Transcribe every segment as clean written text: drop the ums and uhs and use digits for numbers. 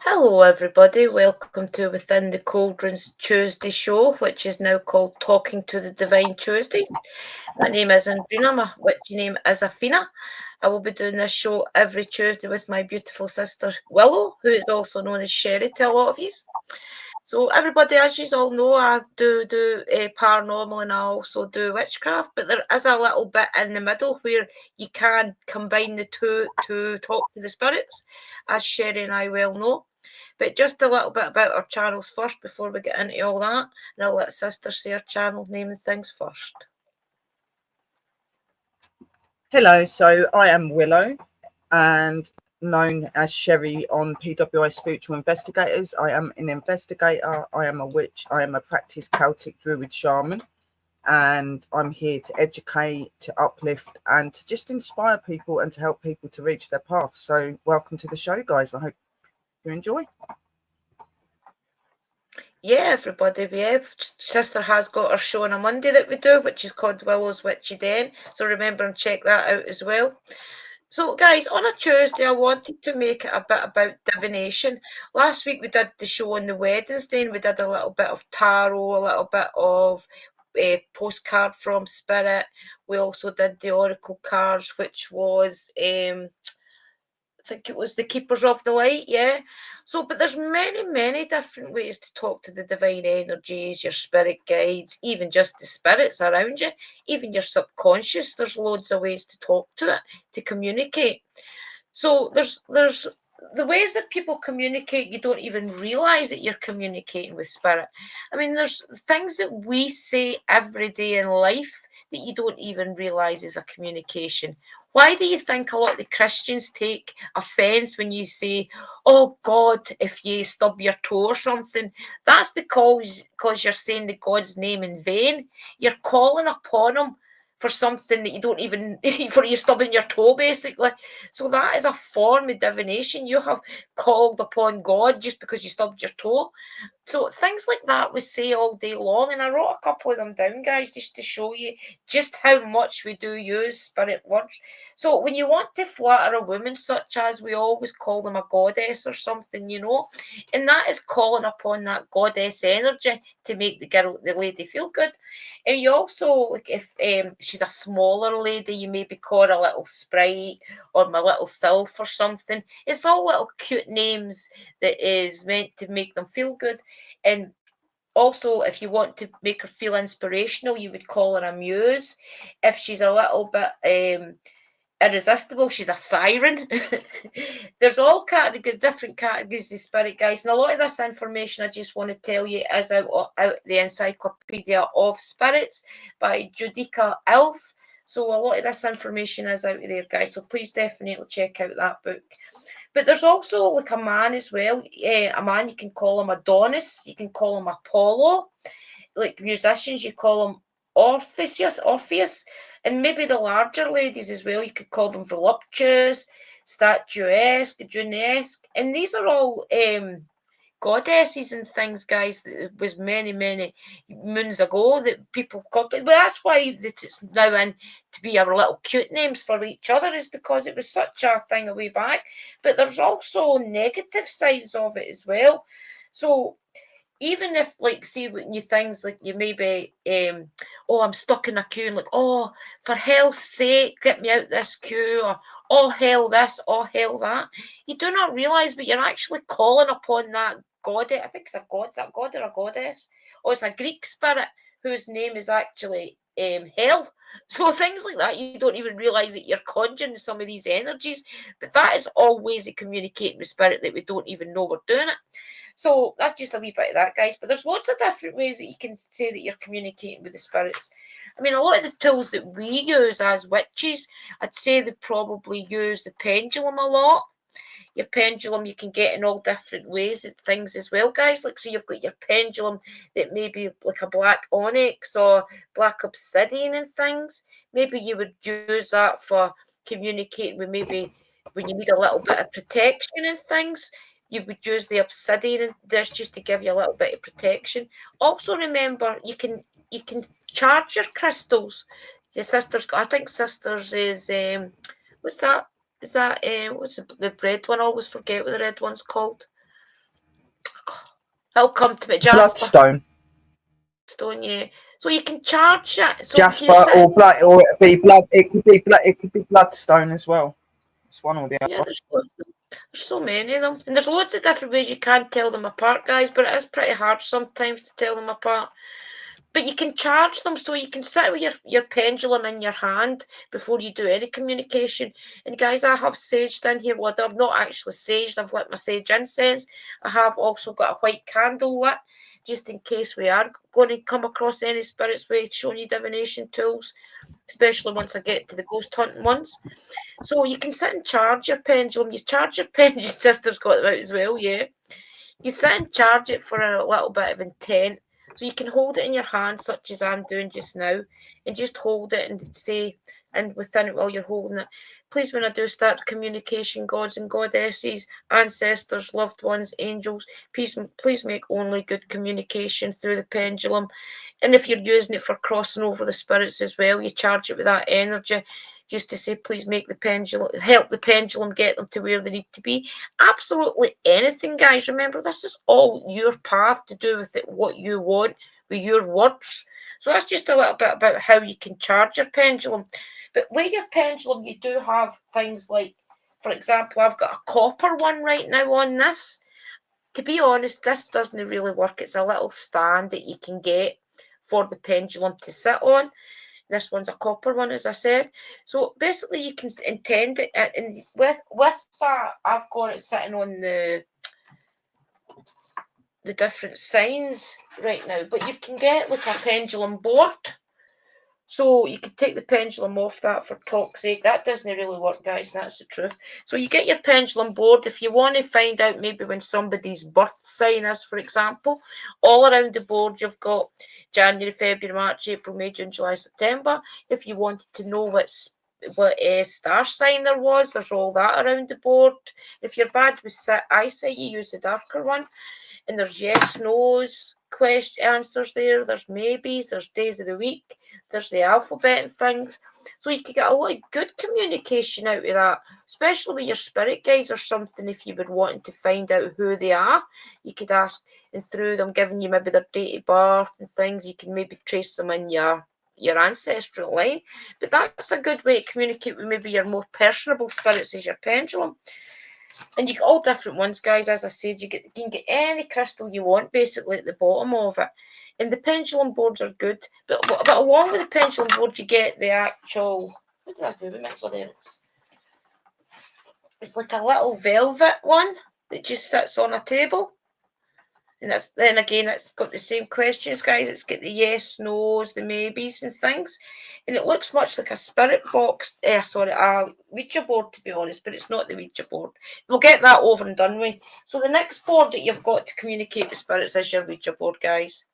Hello, everybody. Welcome to Within the Cauldrons Tuesday show, which is now called Talking to the Divine Tuesdays. My name is Andrina. My witchy name is Afina. I will be doing this show every Tuesday with my beautiful sister Willow, who is also known as Sherry to a lot of you. So, everybody, as you all know, I do paranormal and I also do witchcraft, but there is a little bit in the middle where you can combine the two to talk to the spirits, as Sherry and I well know. But just a little bit about our channels first before we get into all that, and I'll let Sister say her channel name and things first. Hello, so I am Willow and known as Sherry on PWI Spiritual Investigators. I am an investigator, I am a witch, I am a practiced Celtic Druid shaman, and I'm here to educate, to uplift, and to just inspire people and to help people to reach their path. So welcome to the show, guys. I hope you enjoy. Yeah, everybody, Sister has got her show on a Monday that we do, which is called Willow's Witchy Den. So remember and check that out as well. So, guys, on a Tuesday, I wanted to make it a bit about divination. Last week, we did the show on the Wednesday, and we did a little bit of tarot, a little bit of postcard from Spirit. We also did the Oracle cards, which was... I think it was the Keepers of the Light, yeah. So, but there's many different ways to talk to the divine energies, your spirit guides, even just the spirits around you, even your subconscious. There's loads of ways to talk to it, to communicate. So there's the ways that people communicate, you don't even realize that you're communicating with spirit. I mean, there's things that we say every day in life that you don't even realize is a communication. Why do you think a lot of the Christians take offense when you say, oh God, if you stub your toe or something? That's because you're saying the God's name in vain. You're calling upon him for something that you don't even, for you stubbing your toe, basically. So that is a form of divination. You have called upon God just because you stubbed your toe. So things like that we say all day long, and I wrote a couple of them down, guys, just to show you just how much we do use spirit words. So when you want to flatter a woman, such as we always call them a goddess or something, and that is calling upon that goddess energy to make the lady feel good. And you also, like, if she's a smaller lady, you maybe call her a little sprite or my little sylph or something. It's all little cute names that is meant to make them feel good. And also, if you want to make her feel inspirational, you would call her a muse. If she's a little bit irresistible, she's a siren. There's all different categories of spirit, guys, and a lot of this information I just want to tell you is out the Encyclopedia of Spirits by Judica Ilse. So a lot of this information is out there, guys, so please definitely check out that book. But there's also like a man as well. A man, you can call him Adonis, you can call him Apollo. Like musicians, you call him Orpheus, and maybe the larger ladies as well. You could call them voluptuous, statuesque, Junesque, and these are all goddesses and things, guys, that was many moons ago that people copied. But that's why it's now in to be our little cute names for each other, is because it was such a thing a way back. But there's also negative sides of it as well. So even if, like, see, when you things like you maybe oh, I'm stuck in a queue, and like, oh, for hell's sake, get me out this queue, or oh hell this, oh hell that, you do not realize, but you're actually calling upon that god. I think it's a god. Is that a god or a goddess? Oh, it's a Greek spirit whose name is actually hell. So things like that, you don't even realize that you're conjuring some of these energies, but that is all ways of communicating with spirit that we don't even know we're doing it. So that's just a wee bit of that, guys. But there's lots of different ways that you can say that you're communicating with the spirits. I mean, a lot of the tools that we use as witches, I'd say they probably use the pendulum a lot. Your pendulum you can get in all different ways, things as well, guys. Like, so you've got your pendulum that may be like a black onyx or black obsidian and things. Maybe you would use that for communicating with, maybe when you need a little bit of protection and things, you would use the obsidian and this just to give you a little bit of protection. Also remember, you can charge your crystals. The sisters, I think sisters is what's that? Is that what's the red one? I always forget what the red one's called. I'll come to it. Jasper. Bloodstone. Stone, yeah. So you can charge it. So Jasper or blood, or it could be blood. It could be blood. It could be bloodstone as well. It's one or the other. Yeah, there's so many of them, and there's loads of different ways you can tell them apart, guys. But it is pretty hard sometimes to tell them apart. But you can charge them, so you can sit with your pendulum in your hand before you do any communication. And guys, I have saged in here. Well, I've not actually saged. I've lit my sage incense. I have also got a white candle lit, just in case we are going to come across any spirits with showing you divination tools, especially once I get to the ghost hunting ones. So you can sit and charge your pendulum. You charge your pendulum. Your sister's got them out as well, yeah. You sit and charge it for a little bit of intent. So you can hold it in your hand, such as I'm doing just now, and just hold it and say, and within it while you're holding it, please, when I do start communication, gods and goddesses, ancestors, loved ones, angels, please make only good communication through the pendulum. And if you're using it for crossing over the spirits as well, you charge it with that energy, just to say, please make the pendulum, help the pendulum get them to where they need to be. Absolutely anything, guys. Remember, this is all your path to do with it, what you want with your words. So that's just a little bit about how you can charge your pendulum. But with your pendulum, you do have things like, for example, I've got a copper one right now on this. To be honest, this doesn't really work. It's a little stand that you can get for the pendulum to sit on. This one's a copper one, as I said. So basically, you can intend it, and with that, I've got it sitting on the different signs right now. But you can get like a pendulum board. So you can take the pendulum off that for talk's sake. That doesn't really work, guys. That's the truth. So you get your pendulum board. If you want to find out maybe when somebody's birth sign is, for example, all around the board you've got January, February, March, April, May, June, July, September. If you wanted to know what star sign there was, there's all that around the board. If you're bad with eyesight, you use the darker one. And there's yes, no's, answers there. There's maybes, there's days of the week, there's the alphabet and things. So you could get a lot of good communication out of that, especially with your spirit guides or something. If you were wanting to find out who they are, you could ask, and through them giving you maybe their date of birth and things, you can maybe trace them in your ancestral line. But that's a good way to communicate with maybe your more personable spirits as your pendulum. And you get all different ones, guys. As I said, you can get any crystal you want, basically, at the bottom of it. And the pendulum boards are good. But along with the pendulum board, you get the actual... What did I do with it? There it's like a little velvet one that just sits on a table. And then again, it's got the same questions, guys. It's got the yes, no's, the maybes and things. And it looks much like a spirit box. A Ouija board, to be honest, but it's not the Ouija board. We'll get that over and done with. So the next board that you've got to communicate with spirits is your Ouija board, guys.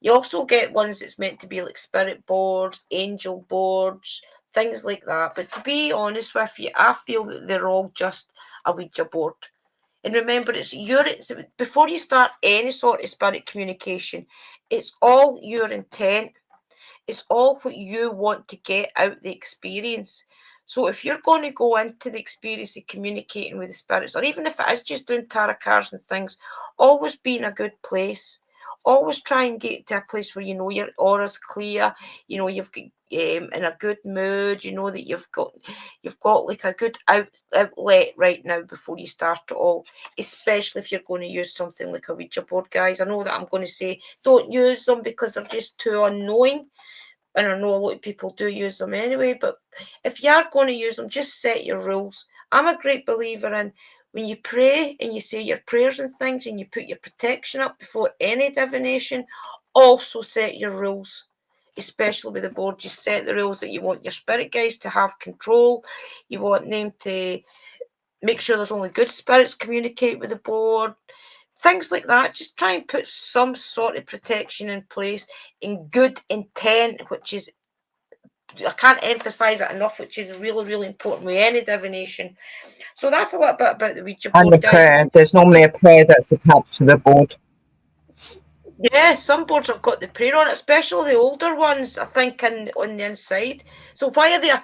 You also get ones that's meant to be like spirit boards, angel boards, things like that. But to be honest with you, I feel that they're all just a Ouija board. And remember, before you start any sort of spirit communication, it's all your intent. It's all what you want to get out the experience. So if you're going to go into the experience of communicating with the spirits, or even if it is just doing tarot cards and things, always be in a good place. Always try and get to a place where you know your aura's clear, you know you've got in a good mood, you know that you've got like a good outlet right now before you start it all, especially if you're going to use something like a Ouija board, guys. I know that I'm going to say don't use them because they're just too unknowing, and I know a lot of people do use them anyway, but if you are going to use them, just set your rules. I'm a great believer in when you pray and you say your prayers and things and you put your protection up before any divination, also set your rules, especially with the board. Just set the rules that you want your spirit guides to have control. You want them to make sure there's only good spirits communicate with the board. Things like that. Just try and put some sort of protection in place in good intent, which is, I can't emphasize it enough, which is really, really important with any divination. So that's a little bit about the Ouija board, and the prayer. guys. There's normally a prayer that's attached to the board. Yeah, some boards have got the prayer on it, especially the older ones, I think, on the inside. So why are they a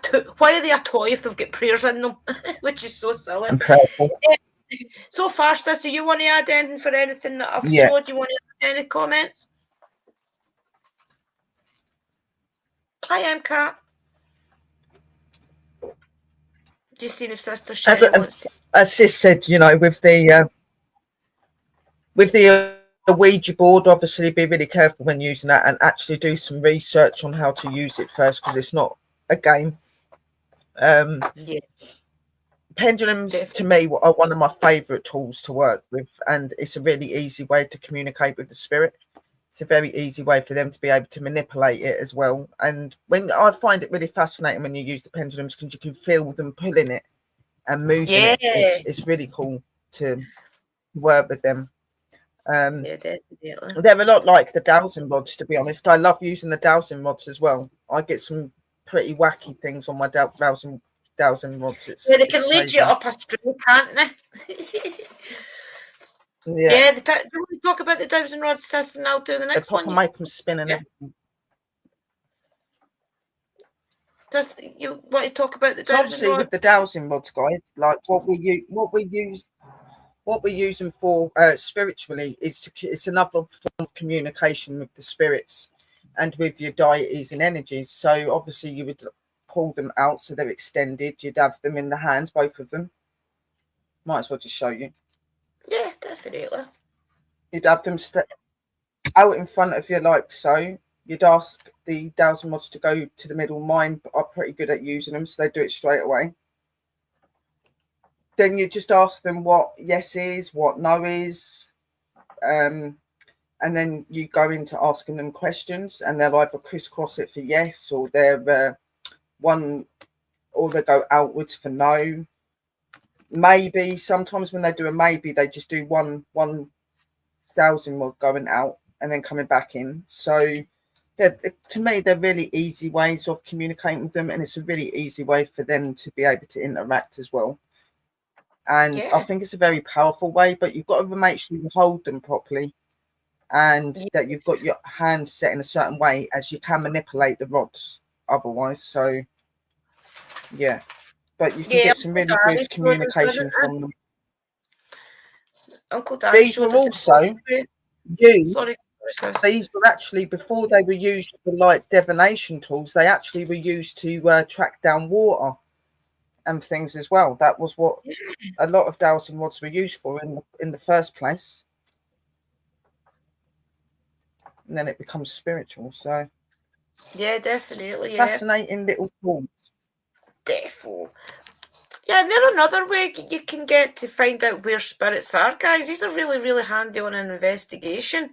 toy if they've got prayers in them? Which is so silly. So far, sister, you want to add anything for anything that I've Yeah. showed? You want to add any comments? Hi, I'm Kat. Just seeing if Sister Sherry wants to. As Sis said, you know, with the Ouija board, obviously be really careful when using that and actually do some research on how to use it first, because it's not a game. Yeah, Pendulums, definitely. to me, are one of my favourite tools to work with, and it's a really easy way to communicate with the spirit. It's a very easy way for them to be able to manipulate it as well. And when I find it really fascinating when you use the pendulums, because you can feel them pulling it and moving it. It's really cool to work with them. Yeah, definitely. They're a lot like the dowsing rods, to be honest. I love using the dowsing rods as well. I get some pretty wacky things on my dowsing rods. Yeah, they It's can lead crazy. you up a string, can't they? Yeah. Do we talk about the dowsing rods, sis, and I'll do the next one? They make them spin and everything. Just you want to talk about the So dowsing obviously rods? with the dowsing rods, guys, like what we use them for spiritually is it's another form of communication with the spirits and with your deities and energies. So obviously you would pull them out so they're extended. You'd have them in the hands, both of them. Might as well just show you. Yeah, definitely. You'd have them out in front of you like so. You'd ask the dowsing rods to go to the middle. Mine are pretty good at using them, so they do it straight away. Then you just ask them what yes is, what no is, and then you go into asking them questions, and they'll either crisscross it for yes, or they're or they go outwards for no. Maybe sometimes when they do a maybe, they just do one dowsing rod going out and then coming back in. So to me, they're really easy ways of communicating with them, and it's a really easy way for them to be able to interact as well. And I think it's a very powerful way, but you've got to make sure you hold them properly and that you've got your hands set in a certain way, as you can manipulate the rods otherwise. So yeah, but you can get some really good communication from them. Uncle Dan These were also used. Sorry. These were actually, before they were used for like divination tools, they actually were used to track down water and things as well. That was what a lot of dowsing rods were used for in the first place. And then it becomes spiritual. So yeah, definitely. Fascinating little tools. Definitely. Yeah, and they're another way you can get to find out where spirits are, guys. These are really, really handy on an investigation.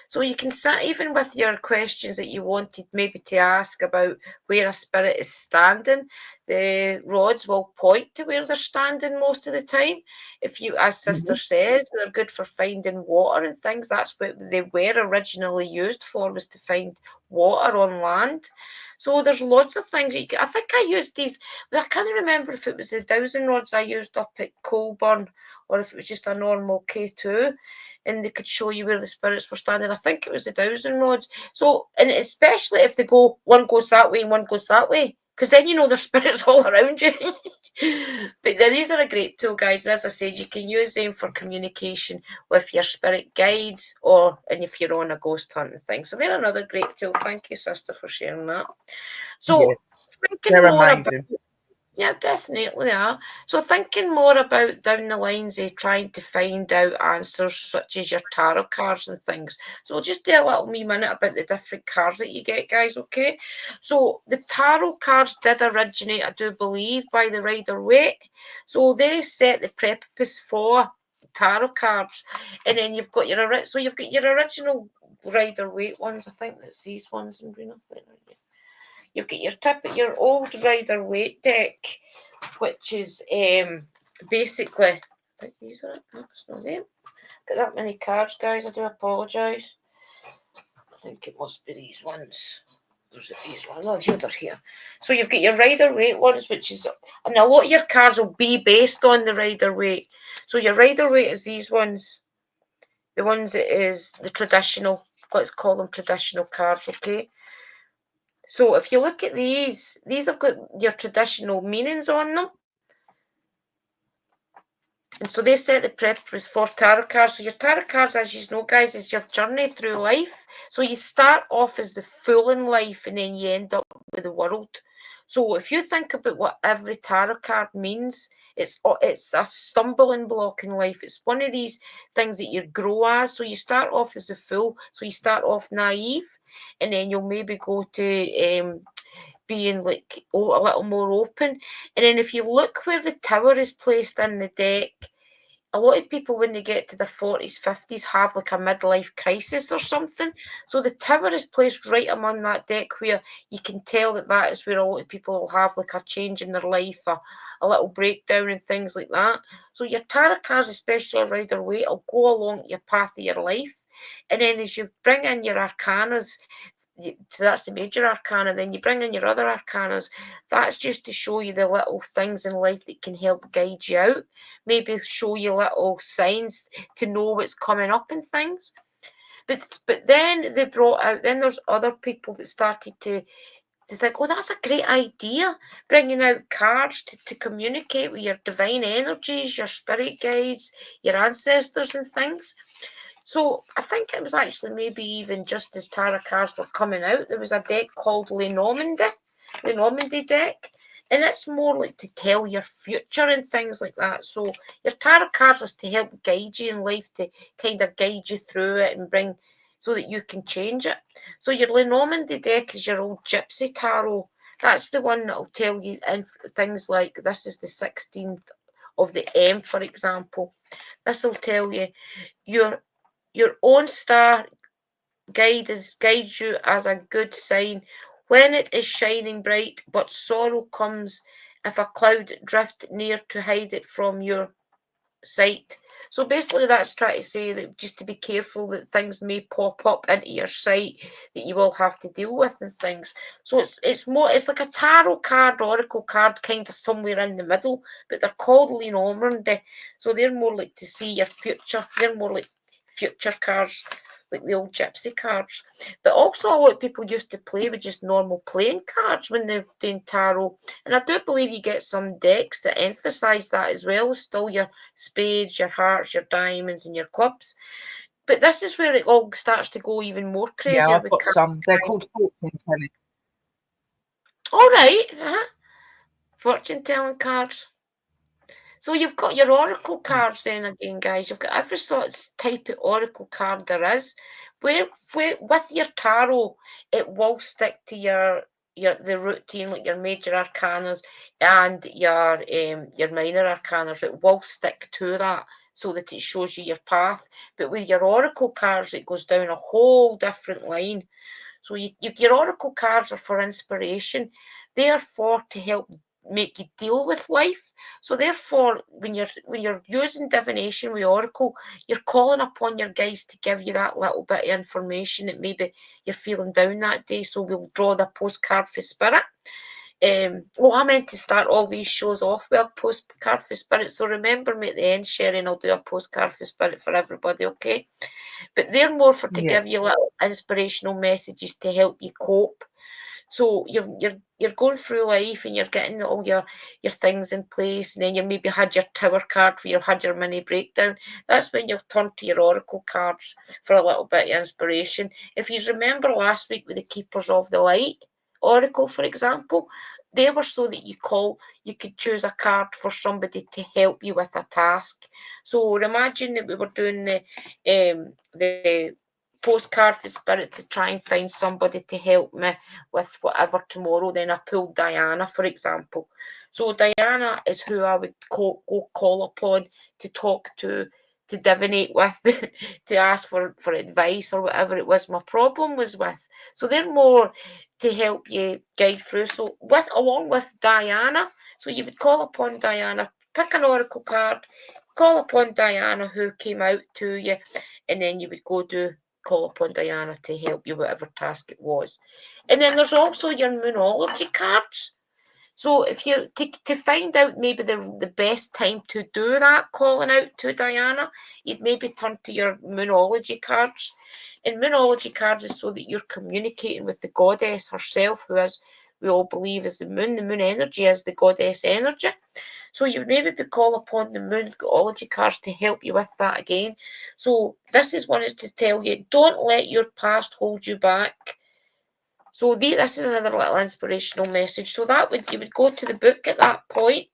So you can sit even with your questions that you wanted maybe to ask about where a spirit is standing. The rods will point to where they're standing most of the time. If you, as Sister says, they're good for finding water and things. That's what they were originally used for, was to find water on land. So there's lots of things. I think I used these, but I can't remember if it was the dowsing rods I used up at Colburn or if it was just a normal K2, and they could show you where the spirits were standing. I think it was the dowsing rods. So, and especially if they go, one goes that way and one goes that way, because then you know there's spirits all around you. But these are a great tool, guys. As I said, you can use them for communication with your spirit guides, and if you're on a ghost hunt and things. So they're another great tool. Thank you, sister, for sharing that. So thinking more amazing. About, yeah, definitely are. So thinking more about down the lines of trying to find out answers such as your tarot cards and things. So we'll just do a little wee minute about the different cards that you get, guys, okay? So the tarot cards did originate, I do believe, by the Rider-Waite. So they set the precipice for tarot cards. And then you've got your original Rider-Waite ones. I think that's these ones, Andrina. You've got your old Rider-Waite deck, which is basically, I think these are it. That's not them. Got that many cards, guys. I do apologise. I think it must be these ones. There's these ones. Oh, they're here. So you've got your Rider-Waite ones, which is, and a lot of your cards will be based on the Rider-Waite. So your Rider-Waite is these ones. The ones that is the traditional, let's call them traditional cards, okay? So if you look at these have got your traditional meanings on them. And so they set the preface for tarot cards. So your tarot cards, as you know, guys, is your journey through life. So you start off as the fool in life and then you end up with the world. So if you think about what every tarot card means, it's a stumbling block in life. It's one of these things that you grow as. So you start off as a fool. So you start off naive, and then you'll maybe go to being like a little more open. And then if you look where the tower is placed in the deck, a lot of people when they get to their 40s, 50s have like a midlife crisis or something. So the tower is placed right among that deck where you can tell that is where a lot of people will have like a change in their life, a little breakdown and things like that. So your tarot cards, especially Rider Waite, will go along your path of your life. And then as you bring in your arcanas, so that's the major arcana, then you bring in your other arcanas. That's just to show you the little things in life that can help guide you out, maybe show you little signs to know what's coming up and things. But then they brought out, then there's other people that started to think, oh, that's a great idea, bringing out cards to communicate with your divine energies, your spirit guides, your ancestors and things. So I think it was actually maybe even just as tarot cards were coming out, there was a deck called the Normandy deck, and it's more like to tell your future and things like that. So your tarot cards is to help guide you in life, to kind of guide you through it and bring so that you can change it. So your Lenormand deck is your old Gypsy tarot. That's the one that will tell you things like this is the 16th of the M, for example. This will tell you your own star guides you as a good sign when it is shining bright, but sorrow comes if a cloud drift near to hide it from your sight. So basically that's trying to say that just to be careful that things may pop up into your sight that you will have to deal with and things. So it's like a tarot card, oracle card, kind of somewhere in the middle, but they're called Lenormand. So they're more like to see your future. They're more like future cards, like the old gypsy cards. But also a lot of people used to play with just normal playing cards when they're doing tarot. And I do believe you get some decks that emphasise that as well. Still your spades, your hearts, your diamonds and your clubs. But this is where it all starts to go even more crazier. Yeah, I've got some. They're called fortune telling. All right. Fortune telling cards. So you've got your oracle cards then again, guys. You've got every sort of type of oracle card there is. Where with your tarot, it will stick to the routine, like your major arcanas and your minor arcanas. It will stick to that so that it shows you your path. But with your oracle cards, it goes down a whole different line. So your oracle cards are for inspiration. They are for to help make you deal with life. So therefore, when you're using divination with oracle, you're calling upon your guides to give you that little bit of information that maybe you're feeling down that day. So we'll draw the postcard for spirit. I meant to start all these shows off with a postcard for spirit. So remember me at the end, Sherry, and I'll do a postcard for spirit for everybody, okay? But they're more for to give you little inspirational messages to help you cope. So you're going through life and you're getting all your things in place, and then you maybe had your tower card where you had your mini breakdown. That's when you'll turn to your oracle cards for a little bit of inspiration. If you remember last week with the Keepers of the Light oracle, for example, they were so that you could choose a card for somebody to help you with a task. So imagine that we were doing the postcard for spirit to try and find somebody to help me with whatever tomorrow. Then I pulled Diana, for example. So Diana is who I would call upon to talk to divinate with, to ask for advice or whatever it was my problem was with. So they're more to help you guide through. So along with Diana, so you would call upon Diana, pick an oracle card, call upon Diana who came out to you, and then you would call upon Diana to help you whatever task it was. And then there's also your moonology cards. So if you to find out maybe the best time to do that calling out to Diana, you'd maybe turn to your moonology cards. And moonology cards is so that you're communicating with the goddess herself, who is we all believe is the moon. The moon energy is the goddess energy. So you would maybe call upon the moon Godology cards to help you with that again. So this is one is to tell you, don't let your past hold you back. So this is another little inspirational message. So that you would go to the book at that point,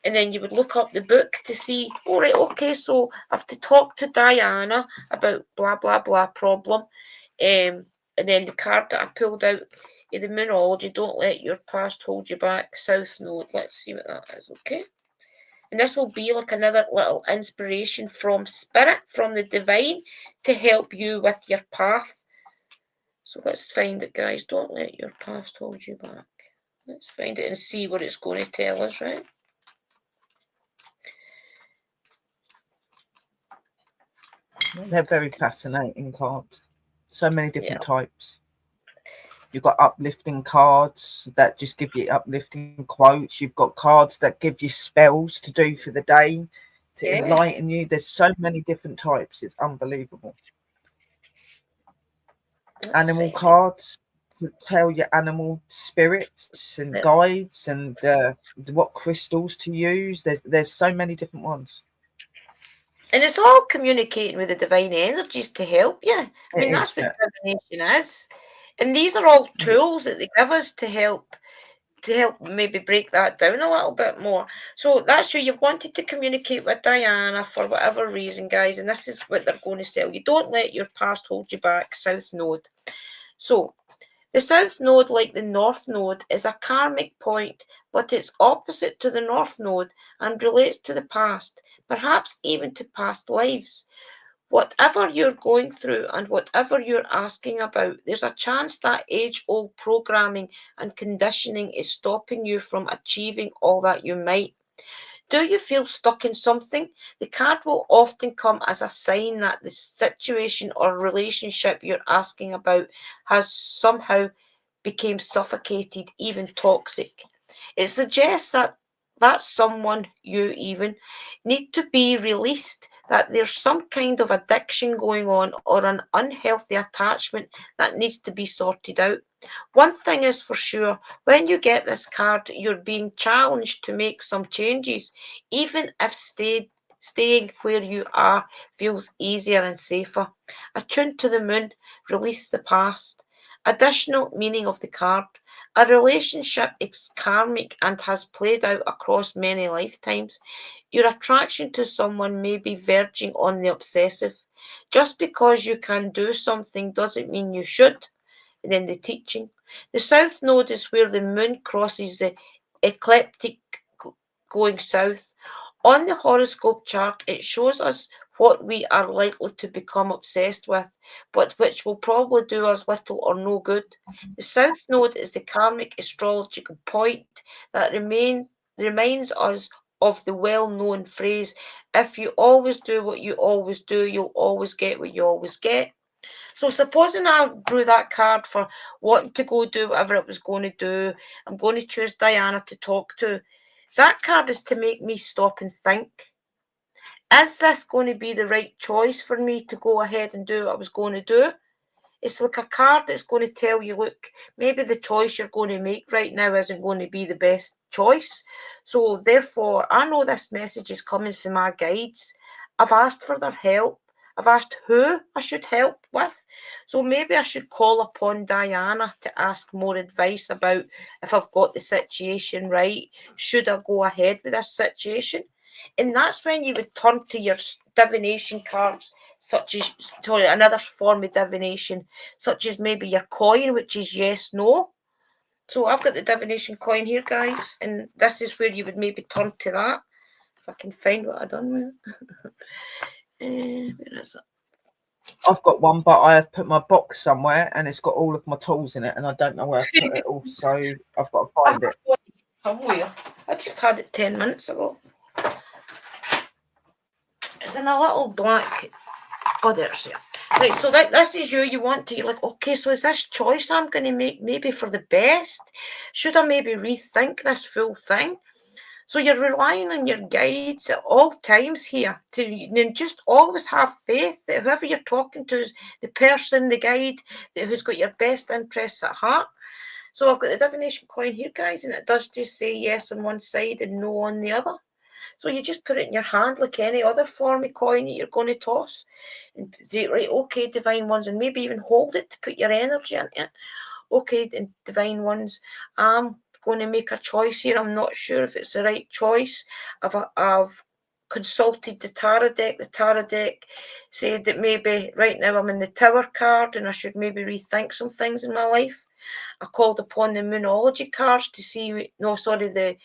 and then you would look up the book to see, all right, okay, so I have to talk to Diana about blah, blah, blah problem. And then the card that I pulled out in the Moonology, don't let your past hold you back, South Node. Let's see what that is, okay? And this will be like another little inspiration from Spirit, from the Divine, to help you with your path. So let's find it, guys. Don't let your past hold you back. Let's find it and see what it's going to tell us, right? They're very fascinating cards. So many different types. You've got uplifting cards that just give you uplifting quotes. You've got cards that give you spells to do for the day to enlighten you. There's so many different types. It's unbelievable. Animal cards to tell your animal spirits and guides and what crystals to use. There's so many different ones. And it's all communicating with the divine energies to help you. I mean, that's what divination is. And these are all tools that they give us to help maybe break that down a little bit more. So that's you. You've wanted to communicate with Diana for whatever reason, guys, and this is what they're going to tell you. Don't let your past hold you back, South Node. So the South Node, like the North Node, is a karmic point, but it's opposite to the North Node and relates to the past, perhaps even to past lives. Whatever you're going through and whatever you're asking about, there's a chance that age-old programming and conditioning is stopping you from achieving all that you might. Do you feel stuck in something? The card will often come as a sign that the situation or relationship you're asking about has somehow become suffocated, even toxic. It suggests that someone, you even, need to be released, that there's some kind of addiction going on or an unhealthy attachment that needs to be sorted out. One thing is for sure, when you get this card, you're being challenged to make some changes, even if staying where you are feels easier and safer. Attune to the moon, release the past. Additional meaning of the card. A relationship is karmic and has played out across many lifetimes. Your attraction to someone may be verging on the obsessive. Just because you can do something doesn't mean you should. And then the teaching. The South Node is where the moon crosses the ecliptic going south. On the horoscope chart, it shows us what we are likely to become obsessed with, but which will probably do us little or no good. The South Node is the karmic astrological point that reminds us of the well-known phrase, if you always do what you always do, you'll always get what you always get. So supposing I drew that card for wanting to go do whatever it was going to do, I'm going to choose Diana to talk to. That card is to make me stop and think. Is this going to be the right choice for me to go ahead and do what I was going to do? It's like a card that's going to tell you, look, maybe the choice you're going to make right now isn't going to be the best choice. So therefore, I know this message is coming from my guides. I've asked for their help. I've asked who I should help with. So maybe I should call upon Diana to ask more advice about if I've got the situation right. Should I go ahead with this situation? And that's when you would turn to your divination cards, such as, sorry, another form of divination, such as maybe your coin, which is yes, no. So I've got the divination coin here, guys, and this is where you would maybe turn to that. If I can find what I've done with it. Where is it? I've got one, but I have put my box somewhere and it's got all of my tools in it and I don't know where I put it all, so I've got to find it. Somewhere. I just had it 10 minutes ago. It's in a little black... Oh, there's it. Right, so this is you want to, you're like, okay, so is this choice I'm going to make maybe for the best? Should I maybe rethink this full thing? So you're relying on your guides at all times here to just always have faith that whoever you're talking to is the person, the guide, who's got your best interests at heart. So I've got the divination coin here, guys, and it does just say yes on one side and no on the other. So you just put it in your hand like any other form of coin that you're going to toss. And say, right, okay, divine ones, and maybe even hold it to put your energy into it. Okay, and divine ones, I'm going to make a choice here. I'm not sure if it's the right choice. I've consulted the tarot deck. The tarot deck said that maybe right now I'm in the Tower card and I should maybe rethink some things in my life. I called upon the Moonology cards to see, the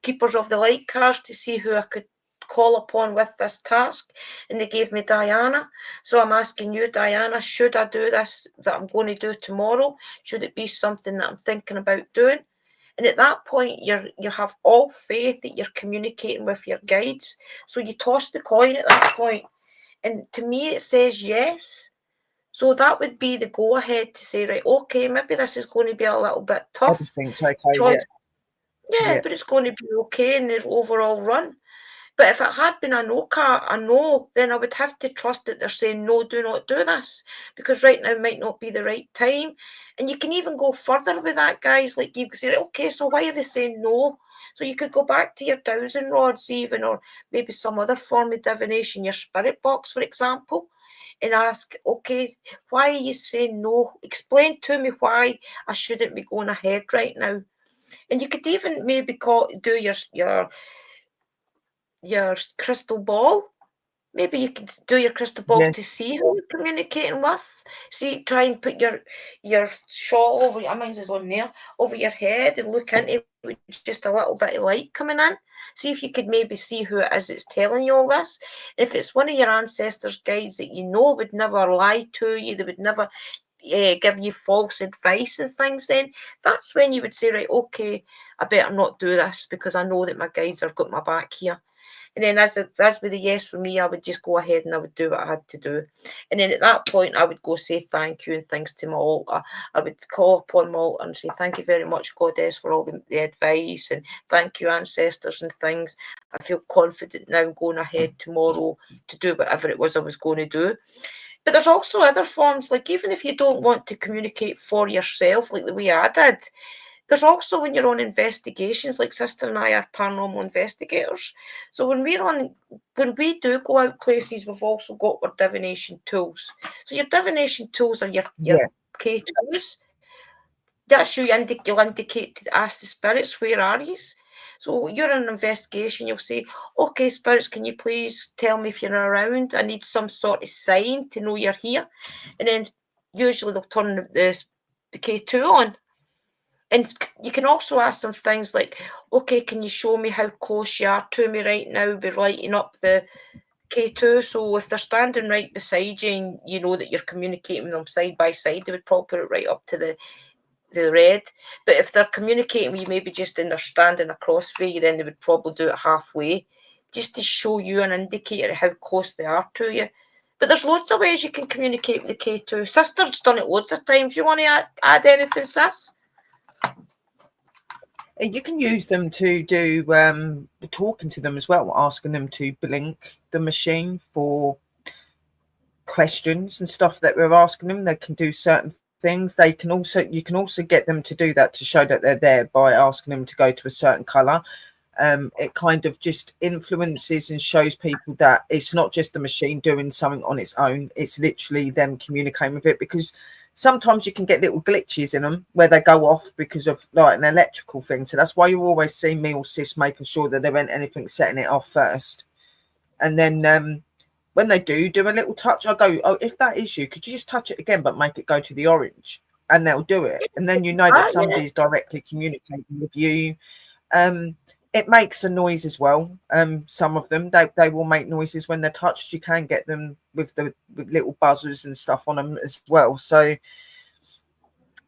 Keepers of the Light cards to see who I could call upon with this task, and they gave me Diana. So I'm asking you, Diana, should I do this that I'm going to do tomorrow? Should it be something that I'm thinking about doing? And at that point, you have all faith that you're communicating with your guides. So you toss the coin at that point, and to me, it says yes. So that would be the go ahead to say, right, okay, maybe this is going to be a little bit tough. Everything's okay. Yeah, but it's going to be okay in the overall run. But if it had been a no, then I would have to trust that they're saying, no, do not do this, because right now might not be the right time. And you can even go further with that, guys. Like you can say, okay, so why are they saying no? So you could go back to your dowsing rods even, or maybe some other form of divination, your spirit box, for example, and ask, okay, why are you saying no? Explain to me why I shouldn't be going ahead right now. And you could even maybe do your crystal ball. Maybe you could do your crystal ball to see who you're communicating with. See, try and put your shawl over your, mine's is on there, over your head and look into it with just a little bit of light coming in. See if you could maybe see who it is that's telling you all this. If it's one of your ancestors' guides that you know would never lie to you, they would never give you false advice and things, then that's when you would say, right, okay, I better not do this because I know that my guides have got my back here. And then as with the yes for me, I would just go ahead and I would do what I had to do. And then at that point, I would go say thank you and things to my altar. I would call upon my altar and say thank you very much, Goddess, for all the advice, and thank you, ancestors and things. I feel confident now going ahead tomorrow to do whatever it was I was going to do. But there's also other forms, like even if you don't want to communicate for yourself, like the way I did, there's also when you're on investigations, like Sister and I are paranormal investigators. So when we do go out places, we've also got our divination tools. So your divination tools are your K2s. That's you'll indicate to ask the spirits, where are you? So you're in an investigation, you'll say, okay, spirits, can you please tell me if you're around? I need some sort of sign to know you're here. And then usually they'll turn the K2 on. And you can also ask them things like, okay, can you show me how close you are to me right now? We're lighting up the K2. So if they're standing right beside you and you know that you're communicating with them side by side, they would probably put it right up to the red. But if they're communicating with you maybe just and they're standing across from you, then they would probably do it halfway, just to show you an indicator of how close they are to you. But there's loads of ways you can communicate with the K2. Sister's done it loads of times. You want to add anything, sis? You can use them to do talking to them as well, asking them to blink the machine for questions and stuff that we're asking them. They can do certain things. You can also get them to do that to show that they're there by asking them to go to a certain color. It kind of just influences and shows people that it's not just the machine doing something on its own. It's literally them communicating with it, because sometimes you can get little glitches in them where they go off because of like an electrical thing. So that's why you always see me or sis making sure that there ain't anything setting it off first. And then when they do a little touch, I go, oh, if that is you, could you just touch it again, but make it go to the orange? And they'll do it. And then you know that somebody's directly communicating with you. It makes a noise as well. Some of them, they will make noises when they're touched. You can get them with little buzzers and stuff on them as well. So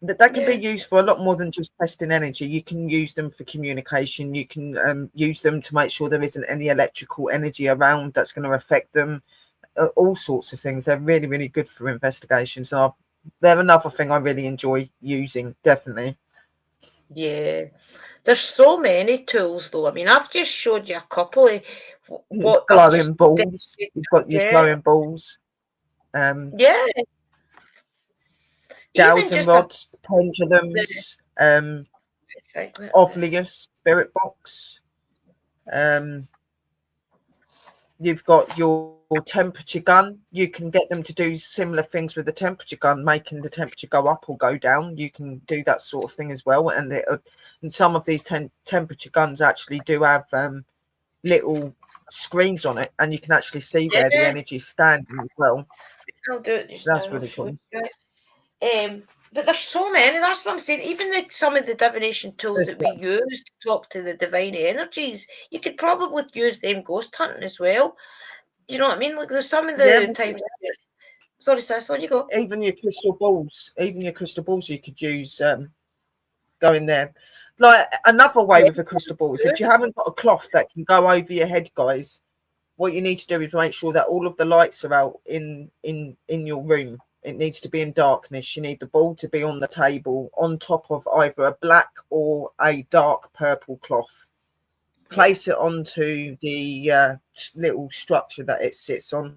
that can be used for a lot more than just testing energy. You can use them for communication. You can use them to make sure there isn't any electrical energy around that's going to affect them. All sorts of things. They're really, really good for investigations. And they're another thing I really enjoy using, definitely. Yeah. There's so many tools, though. I mean, I've just showed you a couple of what glowing balls. You've got your glowing balls. Yeah. even dowsing just rods, pendulums, Ovlius spirit box. You've got your temperature gun. You can get them to do similar things with the temperature gun, making the temperature go up or go down. You can do that sort of thing as well. And some of these temperature guns actually do have little screens on it, and you can actually see where the energy is standing as well. I'll do it just So that's now. really cool. But there's so many. That's what I'm saying. Even some of the divination tools that we use to talk to the divine energies, you could probably use them ghost hunting as well. Do you know what I mean? Like there's some of the times. Sorry, sis, on you go. Even your crystal balls, you could use go in there. Like another way with the crystal balls, if you haven't got a cloth that can go over your head, guys, what you need to do is make sure that all of the lights are out in your room. It needs to be in darkness. You need the ball to be on the table on top of either a black or a dark purple cloth. Place it onto the little structure that it sits on.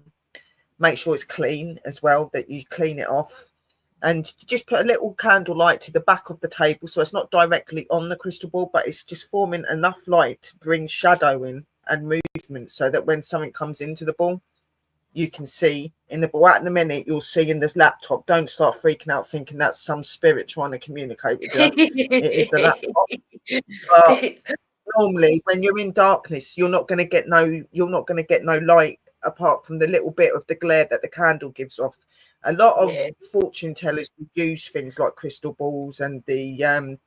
Make sure it's clean as well, that you clean it off. And just put a little candle light to the back of the table, so it's not directly on the crystal ball, but it's just forming enough light to bring shadow in and movement, so that when something comes into the ball, you can see in the ball. At the minute, you'll see in this laptop. Don't start freaking out thinking that's some spirit trying to communicate with you. It is the laptop. But normally, when you're in darkness, you're not going to get no light apart from the little bit of the glare that the candle gives off. A lot of fortune tellers use things like crystal balls and the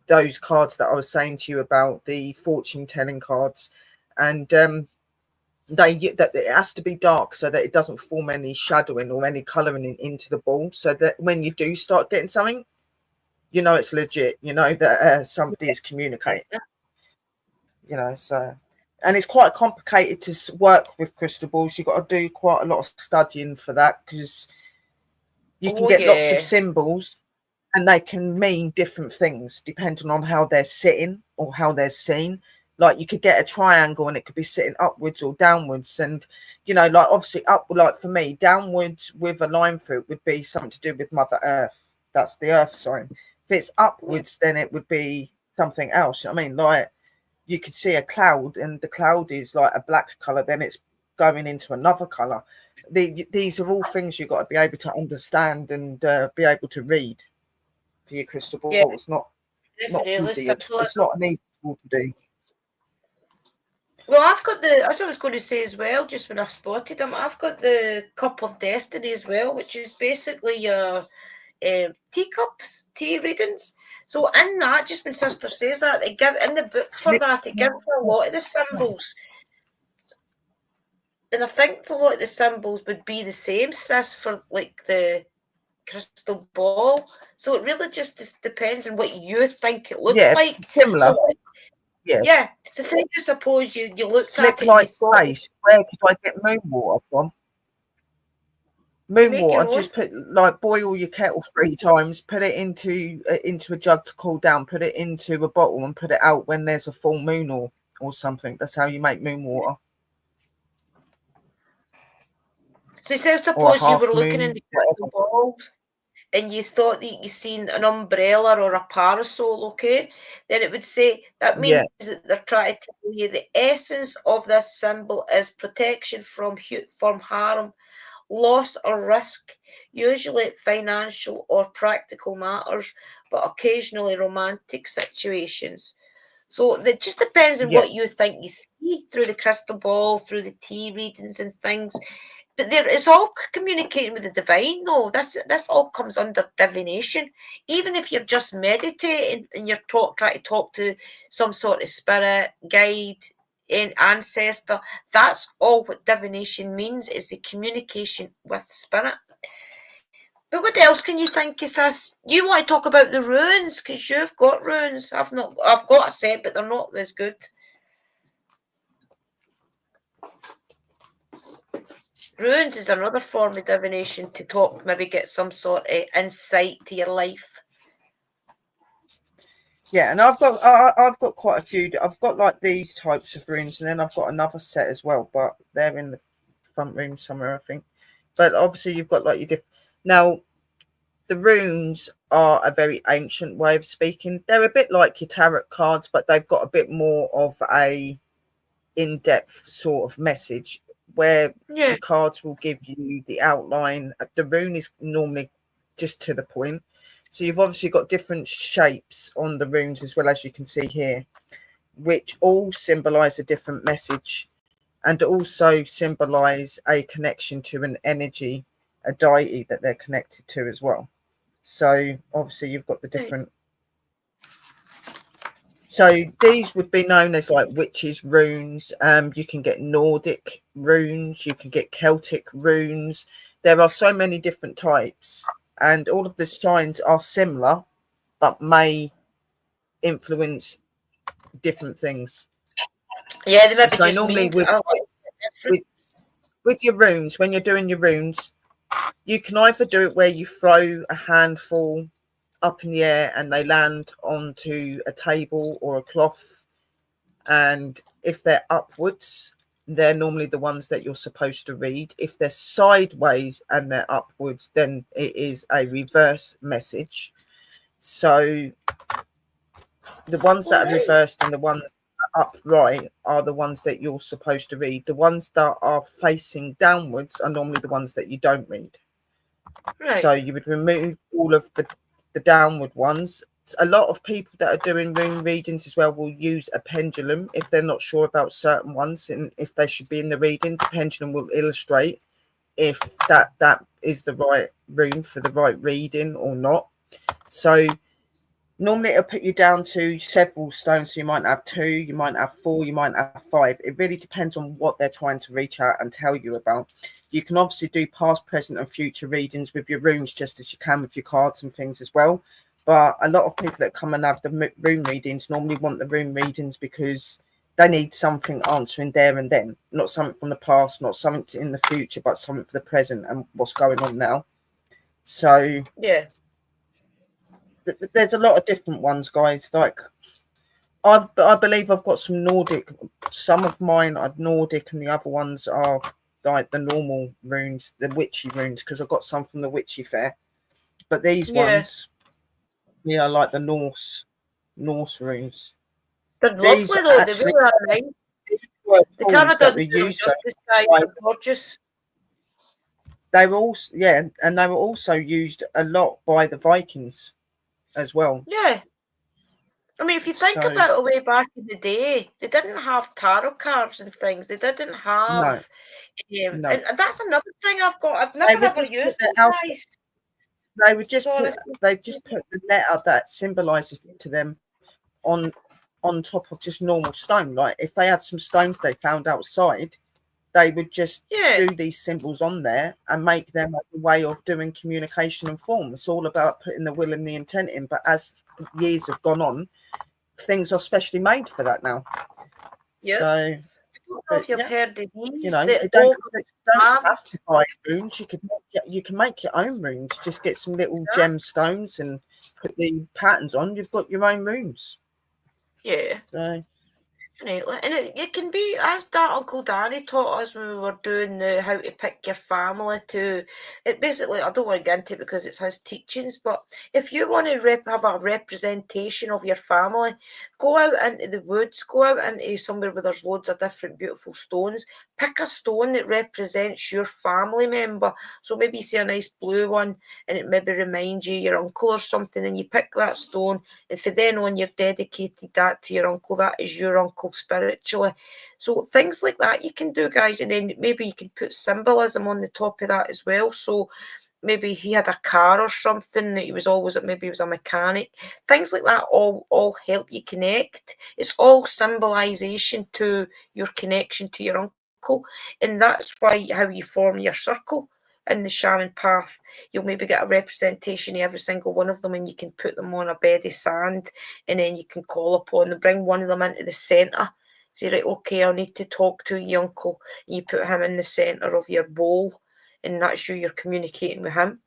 those cards that I was saying to you about, the fortune telling cards, and that it has to be dark so that it doesn't form any shadowing or any colouring into the ball, so that when you do start getting something, you know it's legit. You know that somebody is communicating. You know, so. And it's quite complicated to work with crystal balls. You've got to do quite a lot of studying for that, because you can get lots of symbols and they can mean different things depending on how they're sitting or how they're seen. Like you could get a triangle and it could be sitting upwards or downwards. And, you know, like obviously like for me, downwards with a line through it would be something to do with Mother Earth. That's the earth sign. If it's upwards, then it would be something else. I mean, like, you could see a cloud and the cloud is like a black color, then it's going into another color. These are all things you've got to be able to understand and be able to read for your crystal ball. It's not easy. It's not an easy tool to do. Well, I've got as I was going to say as well, just when I spotted them, I've got the Cup of Destiny as well, which is basically your teacups, tea readings. So in that, just when Sister says that, they give in the book for that, it gives a lot of the symbols. And I think a lot of the symbols would be the same, sis, for like the crystal ball. So it really just depends on what you think it looks like. Similar. So, yeah. So say you suppose you looked Slick at it. Light Space. Where could I get moon water from? Moon water, just boil your kettle 3 times, put it into a jug to cool down, put it into a bottle and put it out when there's a full moon or something. That's how you make moon water. So say suppose you were looking in the crystal ball and you thought that you seen an umbrella or a parasol, okay? Then it would say that means that they're trying to tell you the essence of this symbol is protection from harm, loss or risk, usually financial or practical matters, but occasionally romantic situations. So it just depends on what you think you see through the crystal ball, through the tea readings and things. But it's all communicating with the divine, though. This all comes under divination. Even if you're just meditating and you're trying to talk to some sort of spirit, guide, ancestor, that's all what divination means, is the communication with spirit. But what else can you think of, sis? You want to talk about the runes, because you've got runes. I've got a set, but they're not as good. Runes is another form of divination to talk, maybe get some sort of insight to your life. Yeah, and I've got quite a few. I've got like these types of runes, and then I've got another set as well, but they're in the front room somewhere, I think. But obviously, you've got like your different. Now, the runes are a very ancient way of speaking. They're a bit like your tarot cards, but they've got a bit more of a in-depth sort of message, where Yeah. the cards will give you the outline. The rune is normally just to the point. So you've obviously got different shapes on the runes as well, as you can see here, which all symbolize a different message and also symbolize a connection to an energy, a deity that they're connected to as well. So obviously you've got the different. So these would be known as like witches' runes. You can get Nordic runes, you can get Celtic runes. There are so many different types, and all of the signs are similar, but may influence different things. Yeah, they maybe So just normally mean different. with your runes, when you're doing your runes, you can either do it where you throw a handful up in the air and they land onto a table or a cloth, and if they're upwards, they're normally the ones that you're supposed to read. If they're sideways and they're upwards, then it is a reverse message. So the ones that are reversed and the ones upright are the ones that you're supposed to read. The ones that are facing downwards are normally the ones that you don't read. Right. So you would remove all of the downward ones. A lot of people that are doing rune readings as well will use a pendulum if they're not sure about certain ones and if they should be in the reading. The pendulum will illustrate if that is the right rune for the right reading or not. So normally it'll put you down to several stones. So you might have 2, you might have 4, you might have 5. It really depends on what they're trying to reach out and tell you about. You can obviously do past, present and future readings with your runes, just as you can with your cards and things as well. But a lot of people that come and have the rune readings normally want the rune readings because they need something answering there and then, not something from the past, not something in the future, but something for the present and what's going on now. So yeah, there's a lot of different ones, guys. Like I believe I've got some Nordic. Some of mine are Nordic, and the other ones are like the normal runes, the witchy runes, because I've got some from the witchy fair. But these ones, like the Norse runes. they're These lovely though. They actually really are nice. were The tools camera that doesn't were do them used. justice, guys. They're gorgeous. They were also and they were also used a lot by the Vikings as well. Yeah. I mean, if you think about it, way back in the day, they didn't have tarot cards and things. They didn't have, and that's another thing I've got. I've never ever used them, guys. They would just put the letter that symbolises to them on top of just normal stone. Like if they had some stones they found outside, they would just do these symbols on there and make them as a way of doing communication and form. It's all about putting the will and the intent in. But as years have gone on, things are specially made for that now. Yeah. So I don't know if you've heard of these. You know, you don't have to buy runes. You can make your own runes. Just get some little gemstones and put the patterns on. You've got your own runes. Yeah. So. Definitely. And it can be, as that Uncle Danny taught us when we were doing the how to pick your family to, it basically, I don't want to get into it because it's his teachings, but if you want to have a representation of your family, go out into the woods, go out into somewhere where there's loads of different beautiful stones, pick a stone that represents your family member. So maybe you see a nice blue one and it maybe reminds you your uncle or something, and you pick that stone, and for then on you've dedicated that to your uncle. That is your uncle spiritually. So things like that you can do, guys, and then maybe you can put symbolism on the top of that as well. So maybe he had a car or something that he was always, maybe he was a mechanic. Things like that all help you connect. It's all symbolization to your connection to your uncle, and that's why how you form your circle in the shaman path. You'll maybe get a representation of every single one of them, and you can put them on a bed of sand, and then you can call upon them, bring one of them into the centre, say, right, okay, I need to talk to your uncle, and you put him in the centre of your bowl, and that's you're communicating with him.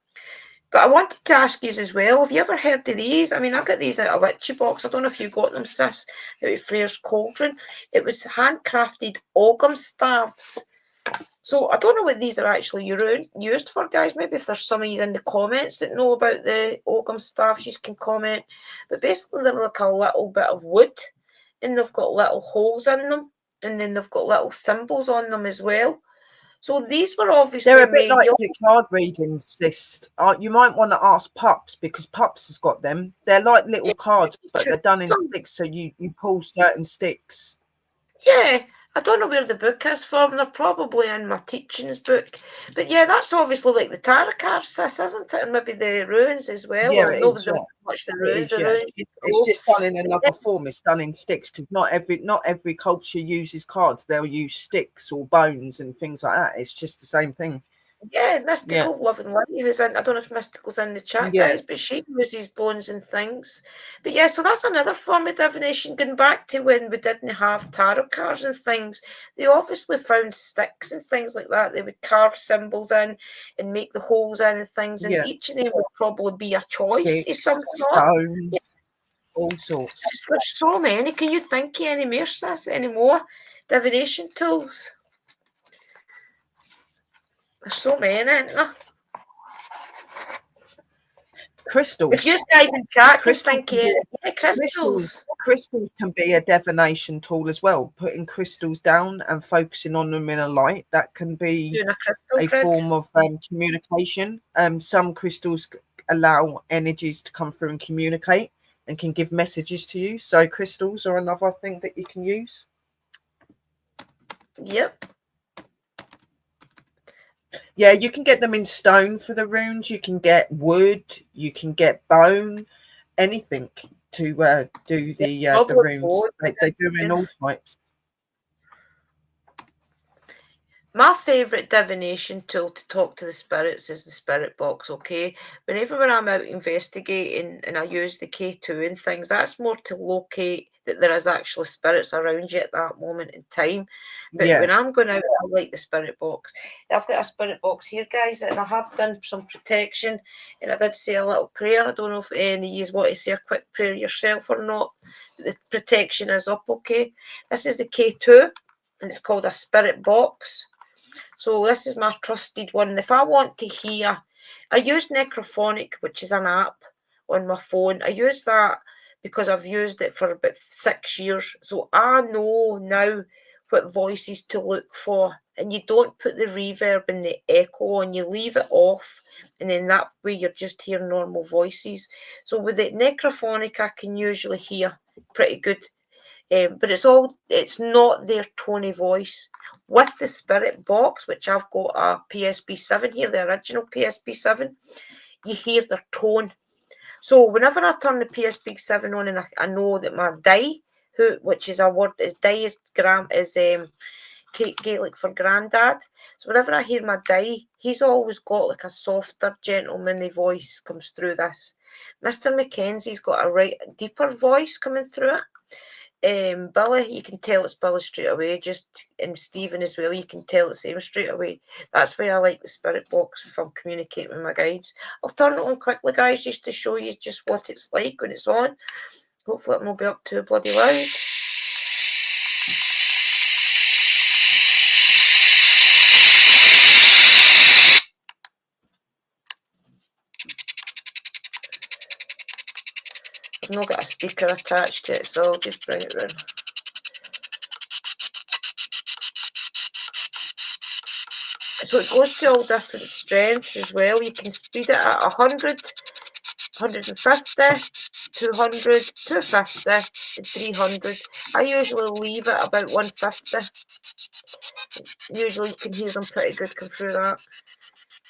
But I wanted to ask you as well, have you ever heard of these? I mean, I got these out of Witchy Box. I don't know if you got them, sis, out of Frere's Cauldron. It was handcrafted ogham staves. So I don't know what these are actually used for, guys. Maybe if there's some of you in the comments that know about the Ogham stuff, you can comment. But basically, they're like a little bit of wood, and they've got little holes in them, and then they've got little symbols on them as well. So these were obviously They're a bit made. like the card readings list. You might want to ask Pups, because Pups has got them. They're like little cards, but they're done in sticks, so you pull certain sticks. Yeah, I don't know where the book is from. They're probably in my teachings book. But yeah, that's obviously like the tarot cards, sis, isn't it? And maybe the runes as well. Yeah, Or it no, is. the Yeah. much the It runes. is, The yeah. runes. It's just done in another form. It's done in sticks, because not every culture uses cards. They'll use sticks or bones and things like that. It's just the same thing. Yeah, Mystical Loving Lady, who's in, I don't know if Mystical's in the chat, Yeah. guys, but she uses bones and things. But yeah, so that's another form of divination, going back to when we didn't have tarot cards and things. They obviously found sticks and things like that. They would carve symbols in and make the holes in and things, and each of them would probably be a choice of some sort. Stones, all sorts. There's so many. Can you think of any more, sis? Any more divination tools? There's so many, isn't there? Crystals. If you guys in chat can think of crystals. Crystals can be a divination tool as well. Putting crystals down and focusing on them in a light, that can be a form of communication. Some crystals allow energies to come through and communicate and can give messages to you. So crystals are another thing that you can use. Yep. Yeah, you can get them in stone for the runes. You can get wood. You can get bone. Anything to do the runes. They do in all types. My favourite divination tool to talk to the spirits is the spirit box, okay? Whenever when I'm out investigating and I use the K2 and things, that's more to locate that there is actually spirits around you at that moment in time. But when I'm going out, I like the spirit box. I've got a spirit box here, guys, and I have done some protection, and I did say a little prayer. I don't know if any of you want to say a quick prayer yourself or not. The protection is up, okay? This is the K2, and it's called a spirit box. So this is my trusted one. If I want to hear, I use Necrophonic, which is an app on my phone. I use that because I've used it for about 6 years. So I know now what voices to look for. And you don't put the reverb and the echo on, you leave it off. And then that way you're just hearing normal voices. So with the Necrophonic, I can usually hear pretty good. But it's not their tony voice. With the spirit box, which I've got a PSP7 here, the original PSP7, you hear their tone. So whenever I turn the PSP7 on and I know that my die, which is a word, die is Gaelic for granddad. So whenever I hear my die, he's always got like a softer, gentlemanly voice comes through this. Mr. Mackenzie's got a deeper voice coming through it. Billy, you can tell it's Billy straight away. And Stephen as well, you can tell it's him straight away. That's why I like the spirit box if I'm communicating with my guides. I'll turn it on quickly, guys, just to show you just what it's like when it's on. Hopefully it won't be up too bloody loud. I've not got a speaker attached to it, so I'll just bring it round. So it goes to all different strengths as well. You can speed it at 100, 150, 200, 250, and 300. I usually leave it about 150. Usually you can hear them pretty good come through that.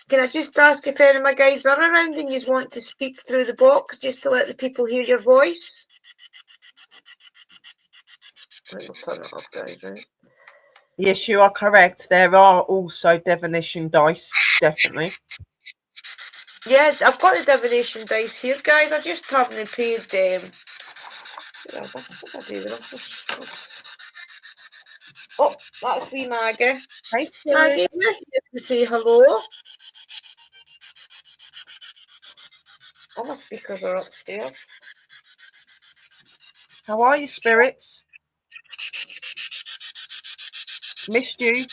Can I just ask if any of my guys are around and you want to speak through the box just to let the people hear your voice? Right, we'll turn it up, guys, right? Yes, you are correct. There are also divination dice, definitely. Yeah, I've got the divination dice here, guys. I just haven't paid Oh, that's wee Maggie. Hey, Maggie, spirits. you say hello. All my speakers are upstairs. How are you, spirits? Missed you.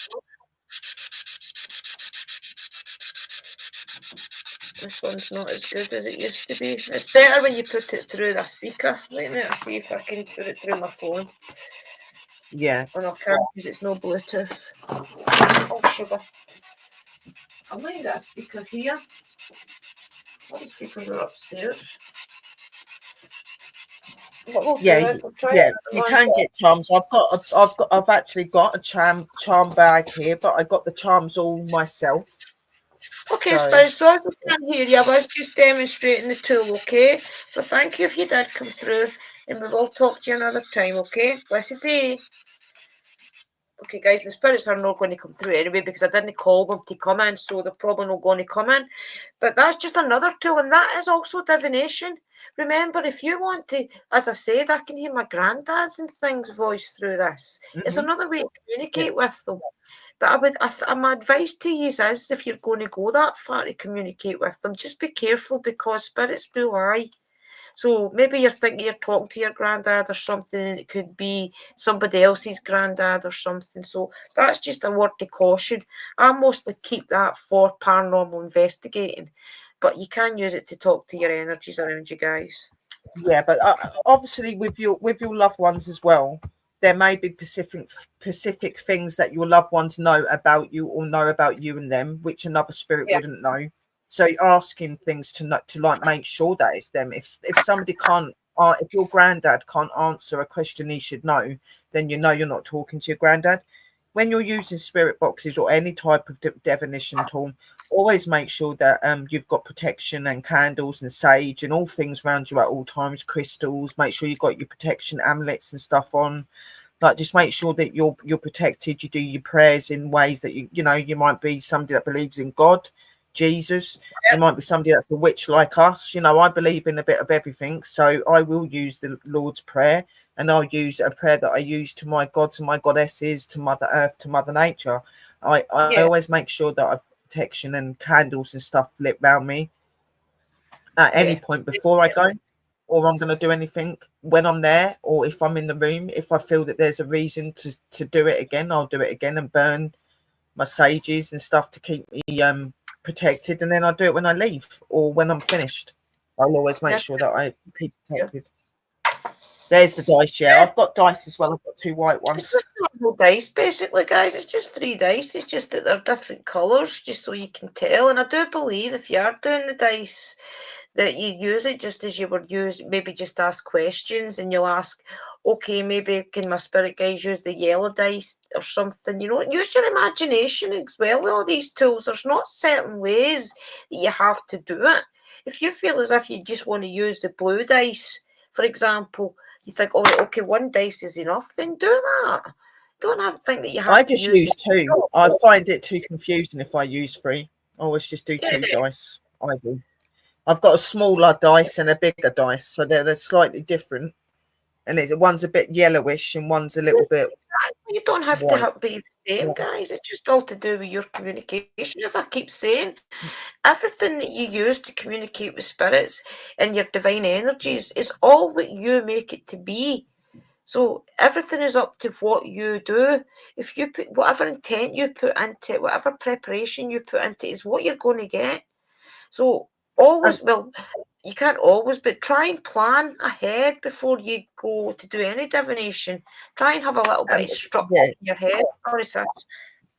This one's not as good as it used to be. It's better when you put it through the speaker. Let me see if I can put it through my phone. Yeah. Oh, no, I can't because it's no Bluetooth. Oh, sugar. I'm going to get a speaker here. All the speakers are upstairs. What we'll do is we'll try you can get charms. I've actually got a charm bag here, but I got the charms all myself. Okay, Spirit, so if I can't hear you, I was just demonstrating the tool, okay? So thank you if you did come through, and we will talk to you another time, okay? Blessed be. Okay, guys, the spirits are not going to come through anyway because I didn't call them to come in, so they're probably not going to come in. But that's just another tool, and that is also divination. Remember, if you want to, as I said, I can hear my granddad's and things voice through this. It's another way to communicate with them. But my advice to you is, if you're going to go that far to communicate with them, just be careful because spirits do lie. So maybe you're thinking you're talking to your granddad or something, and it could be somebody else's granddad or something. So that's just a word of caution. I mostly keep that for paranormal investigating, but you can use it to talk to your energies around you guys. Yeah, but obviously with your loved ones as well, there may be specific things that your loved ones know about you or know about you and them, which another spirit wouldn't know. So asking things to like make sure that it's them. If somebody can't, if your granddad can't answer a question he should know, then you know you're not talking to your granddad. When you're using spirit boxes or any type of divination tool, always make sure that you've got protection and candles and sage and all things around you at all times, crystals. Make sure you've got your protection amulets and stuff on. Like, just make sure that you're protected. You do your prayers in ways that you know, you might be somebody that believes in God, Jesus. You might be somebody that's a witch like us. You know, I believe in a bit of everything, so I will use the Lord's Prayer, and I'll use a prayer that I use to my gods and my goddesses, to Mother Earth, to Mother Nature. I always make sure that I've protection and candles and stuff lit around me at any point before I go, or I'm going to do anything. When I'm there, or if I'm in the room, if I feel that there's a reason to do it again, I'll do it again and burn my sages and stuff to keep me protected, and then I'll do it when I leave or when I'm finished. I'll always make sure that I keep protected. There's the dice. I've got dice as well. I've got 2 white ones. It's just normal dice, basically, guys. It's just 3 dice. It's just that they're different colours, just so you can tell. And I do believe if you are doing the dice, that you use it just as you would use, maybe just ask questions, and you'll ask, okay, maybe can my spirit guides use the yellow dice or something? You know, use your imagination as well with all these tools. There's not certain ways that you have to do it. If you feel as if you just want to use the blue dice, for example, you think, oh, okay, 1 dice is enough, then do that. Don't have to think that you have to use 2. I find it too confusing if I use 3. I always just do 2 dice. I do. I've got a smaller dice and a bigger dice, so they're slightly different. And one's a bit yellowish and one's a little bit. You don't have to be the same, guys. It's just all to do with your communication. As I keep saying, everything that you use to communicate with spirits and your divine energies is all what you make it to be. So everything is up to what you do. If you put whatever intent you put into it, whatever preparation you put into it, is what you're going to get. So always, well, you can't always, but try and plan ahead before you go to do any divination. Try and have a little bit of structure in your head.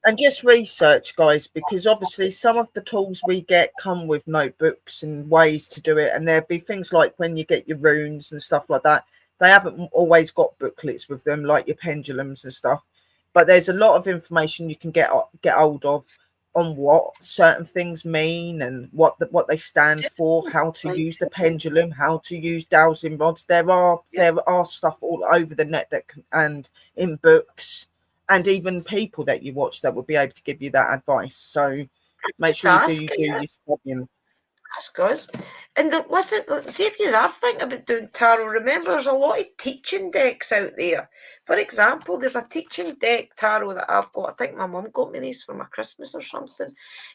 And just research, guys, because obviously some of the tools we get come with notebooks and ways to do it. And there'll be things like when you get your runes and stuff like that, they haven't always got booklets with them, like your pendulums and stuff. But there's a lot of information you can get hold of on what certain things mean and what they stand for, how to use the pendulum, how to use dowsing rods. There are stuff all over the net and in books, and even people that you watch that will be able to give you that advice. So make sure you do your studying. That's good. And listen, see if you are thinking about doing tarot, remember there's a lot of teaching decks out there. For example, there's a teaching deck tarot that I've got. I think my mum got me these for my Christmas or something.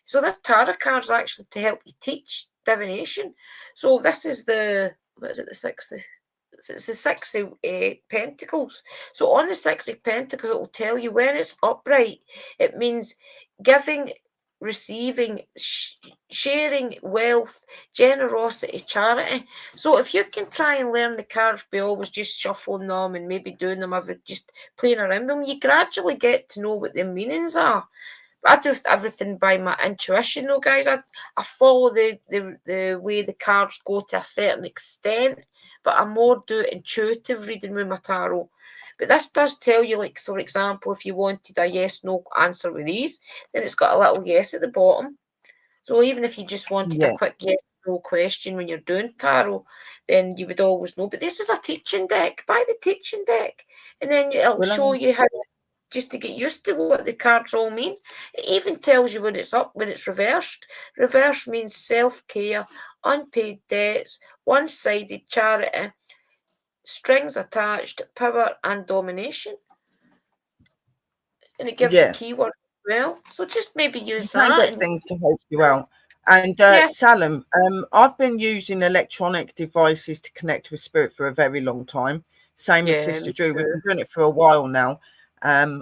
So this tarot card's actually to help you teach divination. So this is the 60? It's the 6 of Pentacles. So on the 6 of Pentacles, it will tell you when it's upright. It means giving receiving, sharing, wealth, generosity, charity. So if you can try and learn the cards by always just shuffling them and maybe doing them every, just playing around them, you gradually get to know what their meanings are. I do everything by my intuition, though, guys. I follow the way the cards go to a certain extent, but I more do intuitive reading with my tarot. But this does tell you, like, for example, if you wanted a yes/no answer with these, then it's got a little yes at the bottom. So even if you just wanted a quick yes/no question when you're doing tarot, then you would always know. But this is a teaching deck. Buy the teaching deck, and then it'll show you how, just to get used to what the cards all mean. It even tells you when it's up, when it's reversed. Reverse means self-care, unpaid debts, one-sided charity, strings attached, power and domination. And it gives you keywords as well. So just maybe use that. You can get things to help you out. And Salam, I've been using electronic devices to connect with spirit for a very long time. Same as Sister Drew. We've been doing it for a while now.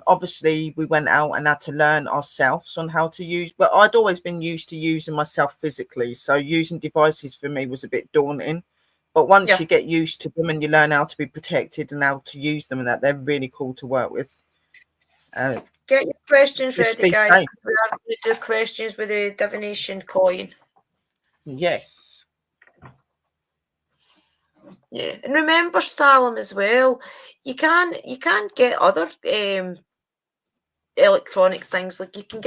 Obviously, we went out and had to learn ourselves on how to use, but I'd always been used to using myself physically. So using devices for me was a bit daunting. But once you get used to them and you learn how to be protected and how to use them, and that, they're really cool to work with. Get your questions ready, guys. We are going to do questions with the divination coin. Yes. Yeah, and remember, Salem, as well. You can get other electronic things. Like you can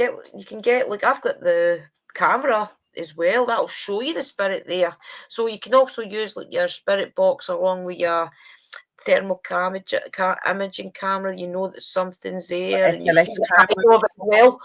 get like, I've got the camera as well. That'll show you the spirit there. So you can also use like your spirit box along with your thermal imaging camera. You know that something's there. SLS cameras as well.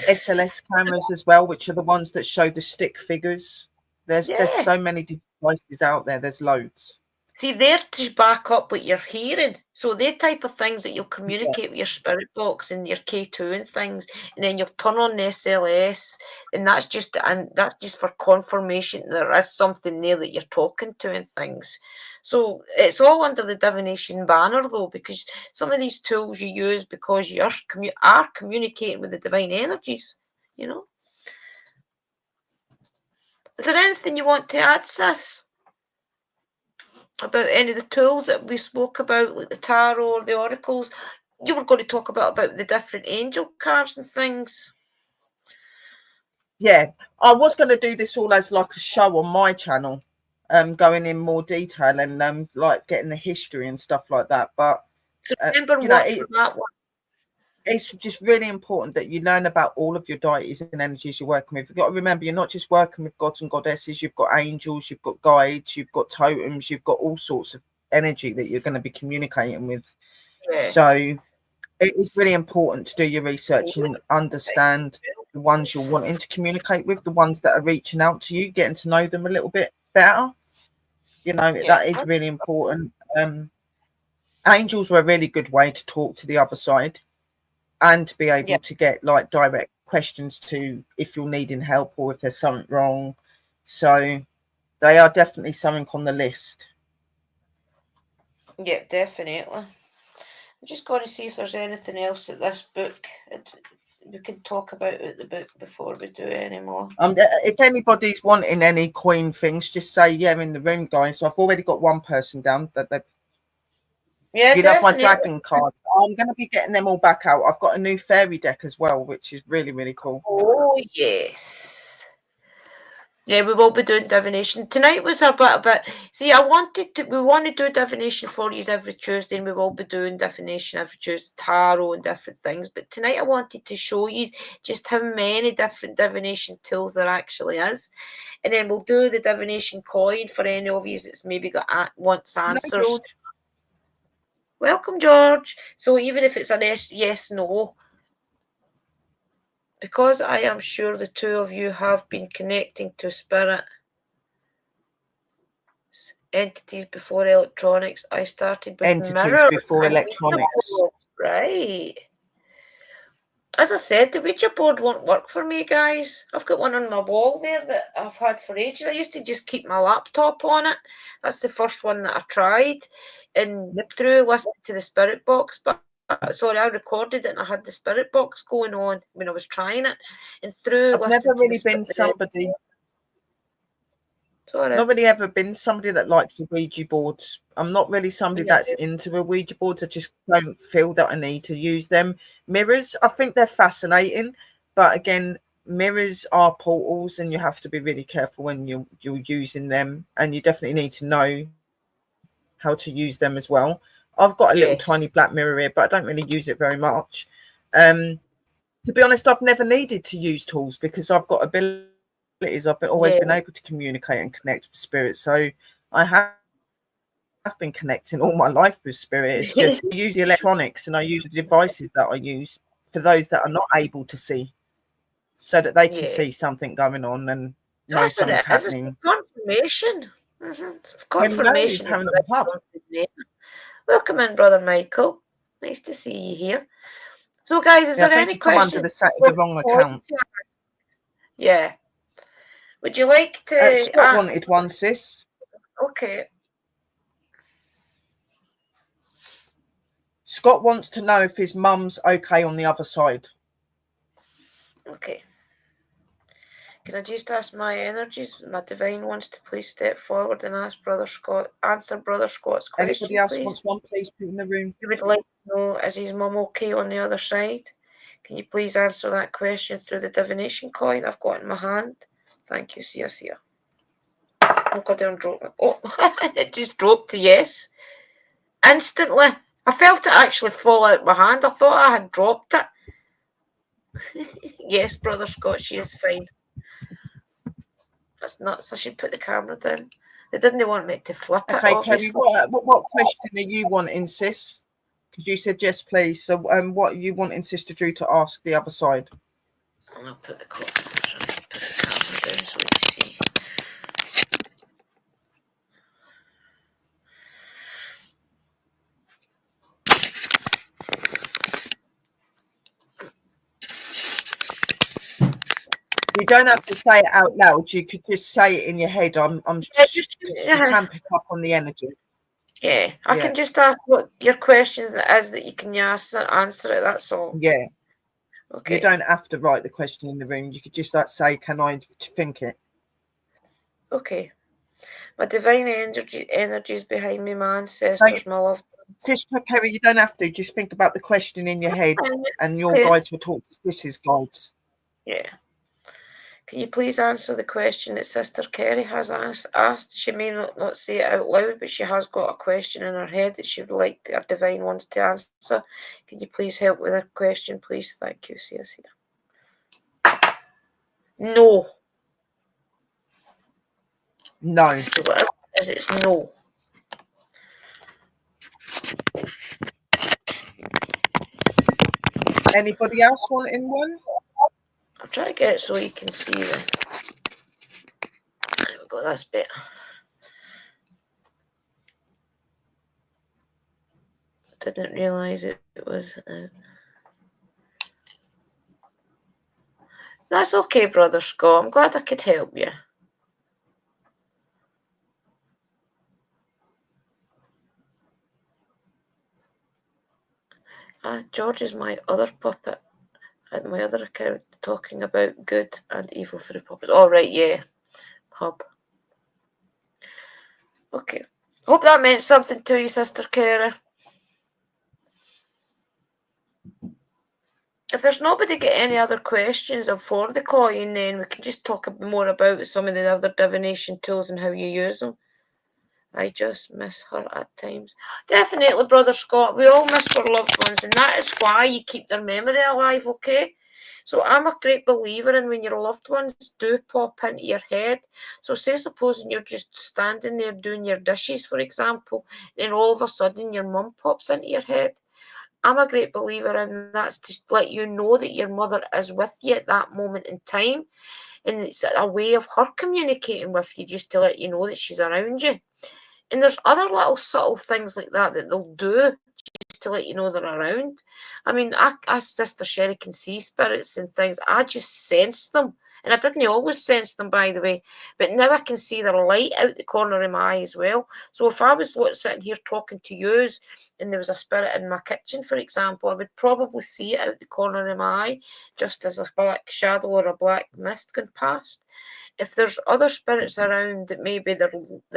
SLS cameras as well, which are the ones that show the stick figures. There's so many devices out there. There's loads. See, they're to back up what you're hearing. So they're type of things that you'll communicate with your spirit box and your K2 and things, and then you'll turn on the SLS, and that's just for confirmation there is something there that you're talking to and things. So it's all under the divination banner, though, because some of these tools you use because you are communicating with the divine energies, you know. Is there anything you want to add, sis? About any of the tools that we spoke about, like the tarot or the oracles? You were going to talk about the different angel cards and things. Yeah, I was going to do this all as like a show on my channel, going in more detail and like getting the history and stuff like that. But so remember that one. It's just really important that you learn about all of your deities and energies you're working with. You've got to remember, you're not just working with gods and goddesses. You've got angels, you've got guides, you've got totems, you've got all sorts of energy that you're going to be communicating with. So it is really important to do your research and understand the ones you're wanting to communicate with, the ones that are reaching out to you, getting to know them a little bit better. You know, that is really important. Angels are a really good way to talk to the other side and to be able to get like direct questions to if you're needing help or if there's something wrong. So they are definitely something on the list. Yeah, definitely. I'm just going to see if there's anything else at this book we can talk about at the book before we do any more. If anybody's wanting any coin things, just say in the room, guys. So I've already got one person down that they. Yeah, you love my dragon cards. I'm going to be getting them all back out. I've got a new fairy deck as well, which is really, really cool. Oh, yes. Yeah, we will be doing divination. Tonight was a bit. See, we want to do divination for you every Tuesday, and we will be doing divination every Tuesday, tarot and different things. But tonight I wanted to show you just how many different divination tools there actually is. And then we'll do the divination coin for any of you that's maybe wants answers. No, welcome, George. So even if it's an yes, no, because I am sure the two of you have been connecting to spirit entities before electronics, I started with entities before electronics. Right. As I said, the Ouija board won't work for me, guys. I've got one on my wall there that I've had for ages. I used to just keep my laptop on it. That's the first one that I tried. And through listening to the spirit box, but sorry, I recorded it and I had the spirit box going on when I was trying it, and through I've never really been somebody. Sorry. Not really ever been somebody that likes a Ouija board. I'm not really somebody that's into a Ouija board. I just don't feel that I need to use them. Mirrors, I think they're fascinating, but again, mirrors are portals, and you have to be really careful when you're using them, and you definitely need to know how to use them as well. I've got a little tiny black mirror here, but I don't really use it very much. To be honest, I've never needed to use tools because I've got abilities. I've always been able to communicate and connect with spirit. So I have been connecting all my life with spirit. It's just I use the electronics and I use the devices that I use for those that are not able to see, so that they can see something going on and know something's happening. Confirmation. It's confirmation. Welcome in, Brother Michael. Nice to see you here. So, guys, is there any questions? Under the wrong account. Yeah. Would you like to? Scott wanted one, sis. Okay. Scott wants to know if his mum's okay on the other side. Okay. Can I just ask my energies, my divine ones, to please step forward and answer Brother Scott's question? Anybody else wants one, please put in the room. You would like to know, is his mum okay on the other side? Can you please answer that question through the divination coin I've got in my hand? Thank you, Sia. Oh, God, I dropped it. Oh, it just dropped to yes. Instantly. I felt it actually fall out of my hand. I thought I had dropped it. Yes, Brother Scott, she is fine. That's nuts. I should put the camera down. They didn't want me to flip it. Okay, Kerry, what question are you wanting, sis? Because you said yes, please. So, what are you wanting Sister Drew to ask the other side? I'm gonna put the camera down so we can see. You don't have to say it out loud. You could just say it in your head. You can pick up on the energy. Yeah, I can just ask what your question is that you can answer it. That's all. Yeah. Okay. You don't have to write the question in the room. You could just say, "Can I think it?" Okay. My divine energies behind me, my ancestors, my love. Sister Kerry, you don't have to. Just think about the question in your head, and your guides will talk to Sis's guides. Yeah. Can you please answer the question that Sister Kerry has asked? She may not say it out loud, but she has got a question in her head that she would like our divine ones to answer. Can you please help with her question, please? Thank you, Sia. No. No. So whatever it is, it's no. Anybody else wanting one? I'll try to get it so you can see them. There we go, that's better. Didn't realise it was... That's okay, Brother Scott. I'm glad I could help you. George is my other puppet at my other account, talking about good and evil through puppets. All right, yeah. Hub. Okay. Hope that meant something to you, Sister Kara. If there's nobody got any other questions for the coin, then we can just talk more about some of the other divination tools and how you use them. I just miss her at times. Definitely, Brother Scott. We all miss our loved ones, and that is why you keep their memory alive, okay? So I'm a great believer in when your loved ones do pop into your head. So say supposing you're just standing there doing your dishes, for example, and all of a sudden your mum pops into your head. I'm a great believer in that's to let you know that your mother is with you at that moment in time. And it's a way of her communicating with you, just to let you know that she's around you. And there's other little subtle things like that they'll do just just to let you know they're around. I mean, as Sister Sherry can see spirits and things, I just sense them. And I didn't always sense them, by the way, but now I can see their light out the corner of my eye as well. So if I was sitting here talking to you and there was a spirit in my kitchen, for example, I would probably see it out the corner of my eye, just as a black shadow or a black mist going past. If there's other spirits around that maybe they're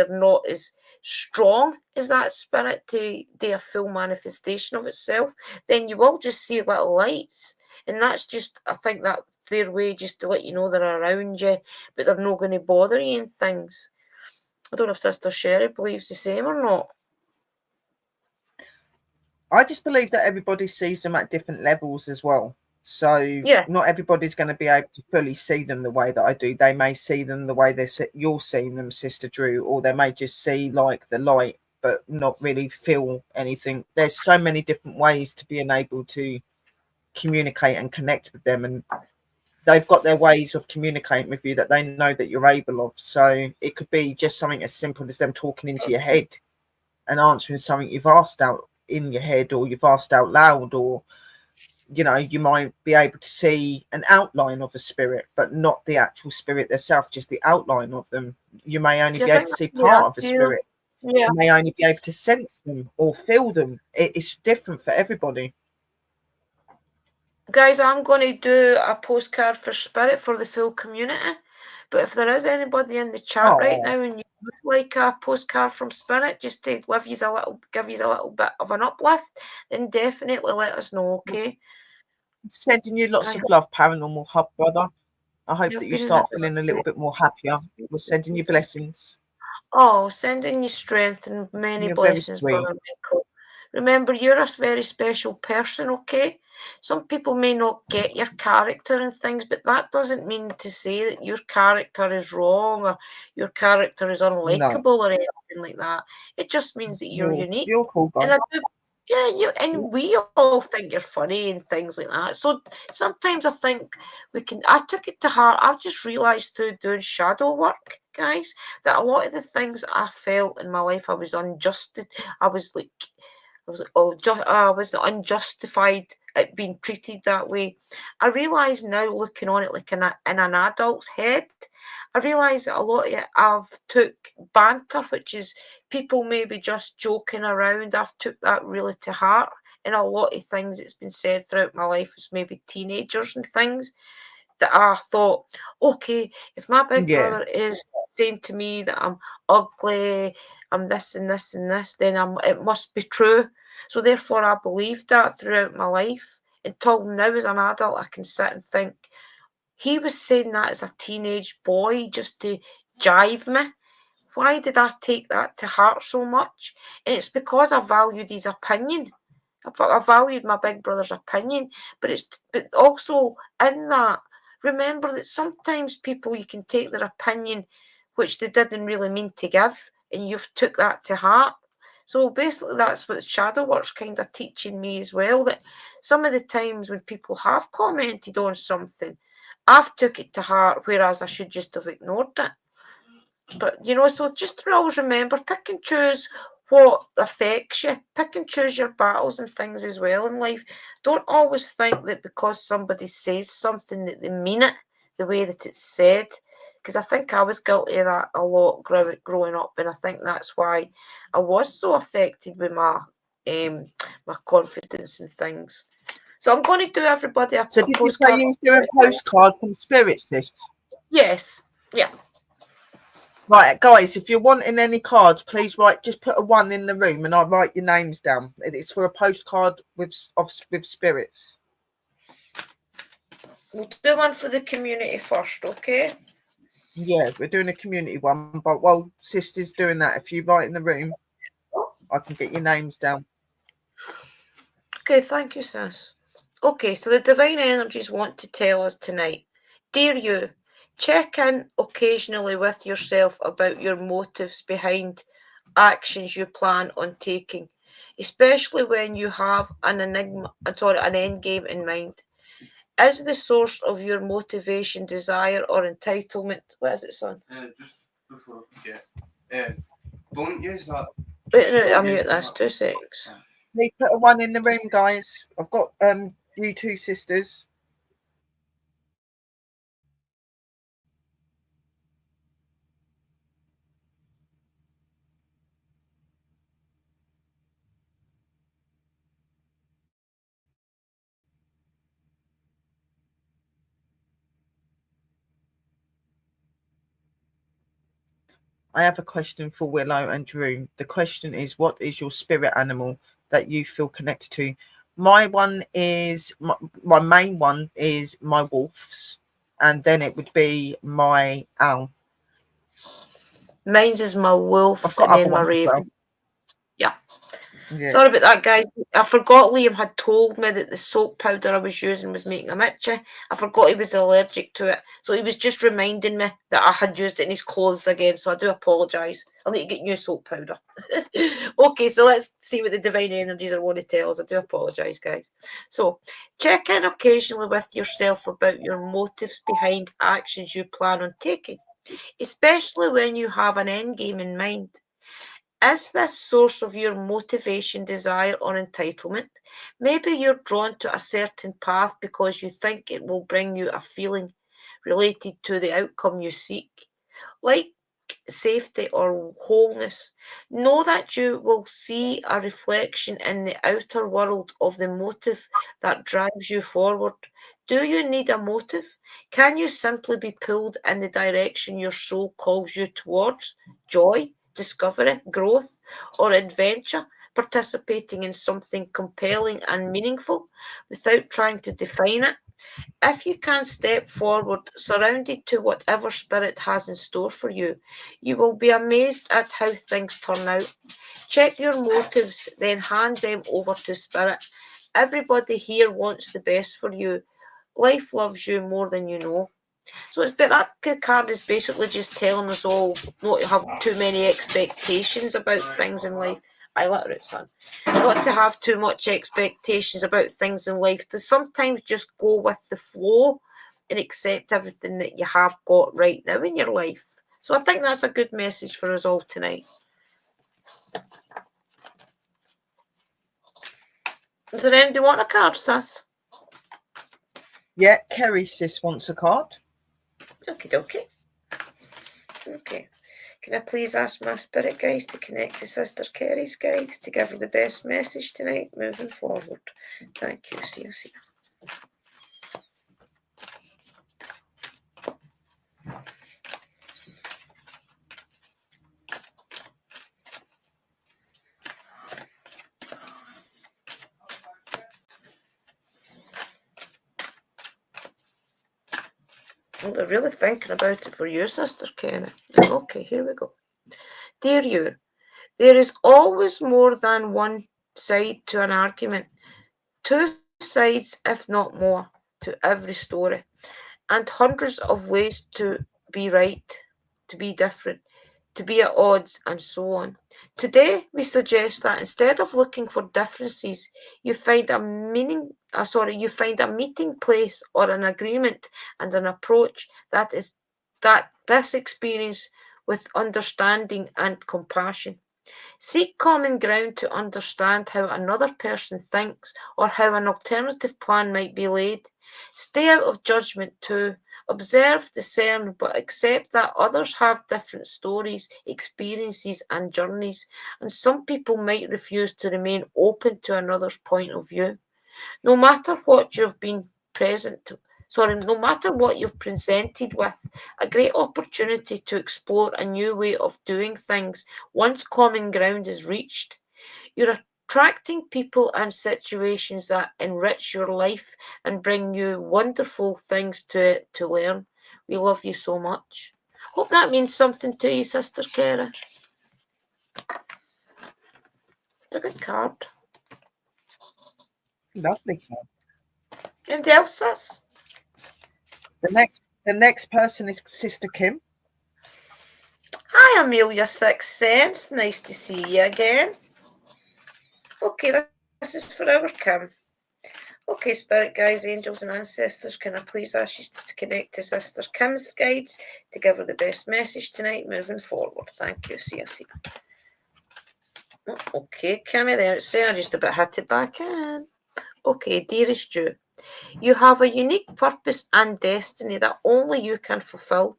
not as strong as that spirit to do a full manifestation of itself, then you will just see little lights. And that's just, I think, that their way just to let you know they're around you, but they're not going to bother you and things. I don't know if Sister Sherry believes the same or not. I just believe that everybody sees them at different levels as well. So not everybody's going to be able to fully see them the way that I do. They may see them the way you're seeing them, Sister Drew, or they may just see like the light, but not really feel anything. There's so many different ways to being able to communicate and connect with them, and they've got their ways of communicating with you that they know that you're able of. So it could be just something as simple as them talking into your head and answering something you've asked out in your head, or you've asked out loud, or you might be able to see an outline of a spirit, but not the actual spirit themselves, just the outline of them. You may only be able to see part of a spirit. You may only be able to sense them or feel them. It's different for everybody. Guys, I'm going to do a postcard for spirit for the full community. But if there is anybody in the chat right now and you would like a postcard from spirit, just to give you a little bit of an uplift, then definitely let us know, okay? Sending you lots of love, Paranormal Hub, brother. I hope that you start feeling a little bit more happier. We're sending you blessings. Oh, sending you strength and many blessings, brother Michael. Remember, you're a very special person, okay? Some people may not get your character and things, but that doesn't mean to say that your character is wrong or your character is unlikable or anything like that. It just means that you're unique. You're cool, guys. And we all think you're funny and things like that. So sometimes I think I took it to heart. I've just realised through doing shadow work, guys, that a lot of the things I felt in my life, I was unjust. I was unjustified at being treated that way. I realise now, looking on it like in an adult's head, I realise that a lot of it I've took banter, which is people maybe just joking around. I've took that really to heart. And a lot of things that's been said throughout my life as maybe teenagers and things that I thought, okay, if my big brother is saying to me that I'm ugly, I'm this and this and this, then it must be true. So therefore, I believed that throughout my life until now as an adult, I can sit and think, he was saying that as a teenage boy just to jive me. Why did I take that to heart so much? And it's because I valued his opinion. I valued my big brother's opinion, but also in that, remember that sometimes people, you can take their opinion, which they didn't really mean to give, and you've took that to heart. So basically, that's what shadow work's kind of teaching me as well, that some of the times when people have commented on something, I've took it to heart, whereas I should just have ignored it. But, so just always remember, pick and choose what affects you. Pick and choose your battles and things as well in life. Don't always think that because somebody says something that they mean it the way that it's said. Because I think I was guilty of that a lot growing up, and I think that's why I was so affected with my confidence and things. So I'm going to do everybody a postcard. Did you say you do a postcard from Spirits List? Yes. Yeah. Right, guys, if you're wanting any cards, please just put a 1 in the room and I'll write your names down. It's for a postcard with spirits. We'll do one for the community first, okay? Yeah, we're doing a community one, but while Sister's doing that, if you write in the room, I can get your names down. Okay, thank you, sis. Okay, so the divine energies want to tell us tonight, dear you, check in occasionally with yourself about your motives behind actions you plan on taking, especially when you have an end game in mind. Is the source of your motivation desire or entitlement? What is it, son? Just before I forget, don't use that. Wait a minute, I'll mute this. 2 seconds. Please put a 1 in the room, guys. I've got you two sisters. I have a question for Willow and Drew. The question is, what is your spirit animal that you feel connected to? My one is, my main one is my wolves, and then it would be my owl. Mine's is my I've wolves got and other then my ones as raven. well. Yeah. Yeah. Sorry about that, guys. I forgot Liam had told me that the soap powder I was using was making him itchy. I forgot he was allergic to it. So he was just reminding me that I had used it in his clothes again. So I do apologise. I'll need to get new soap powder. Okay, so let's see what the divine energies are wanting to tell us. I do apologise, guys. So check in occasionally with yourself about your motives behind actions you plan on taking, especially when you have an end game in mind. Is this source of your motivation, desire, or entitlement? Maybe you're drawn to a certain path because you think it will bring you a feeling related to the outcome you seek, like safety or wholeness. Know that you will see a reflection in the outer world of the motive that drives you forward. Do you need a motive? Can you simply be pulled in the direction your soul calls you towards? Joy, discovery, growth, or adventure? Participating in something compelling and meaningful without trying to define it? If you can step forward, surrounded to whatever spirit has in store for you, you will be amazed at how things turn out. Check your motives, then hand them over to spirit. Everybody here wants the best for you. Life loves you more than you know. So it's but that card is basically just telling us all not to have too many expectations about things in life. I let her out, son. Not to have too much expectations about things in life. To sometimes just go with the flow and accept everything that you have got right now in your life. So I think that's a good message for us all tonight. Is there anybody want a card, sis? Yeah, Kerry sis wants a card. Okie dokie. Okay. Can I please ask my spirit guides to connect to Sister Kerry's guides to give her the best message tonight moving forward? Thank you. See you. Well, they're really thinking about it for you, Sister Kerry. Okay, here we go. Dear you, there is always more than one side to an argument. Two sides, if not more, to every story. And hundreds of ways to be right, to be different, to be at odds, and so on. Today, we suggest that instead of looking for differences, you find a meeting place or an agreement and an approach that this experience with understanding and compassion. Seek common ground to understand how another person thinks or how an alternative plan might be laid. Stay out of judgment too. Observe, discern, but accept that others have different stories, experiences, and journeys, and some people might refuse to remain open to another's point of view. No matter what you've been no matter what you've presented with, a great opportunity to explore a new way of doing things once common ground is reached. You're attracting people and situations that enrich your life and bring you wonderful things to learn. We love you so much. Hope that means something to you, Sister Kara. It's a good card. Lovely card. Anybody else, sis? The next person is Sister Kim. Hi, Amelia Sixth Sense. Nice to see you again. Okay, this is for our Kim. Okay, spirit guides, angels, and ancestors, can I please ask you to connect to Sister Kim's guides to give her the best message tonight moving forward? Thank you. See you. Okay, Kimmy, there it's there. I just about had it back in. Okay, dearest Ju, you have a unique purpose and destiny that only you can fulfill.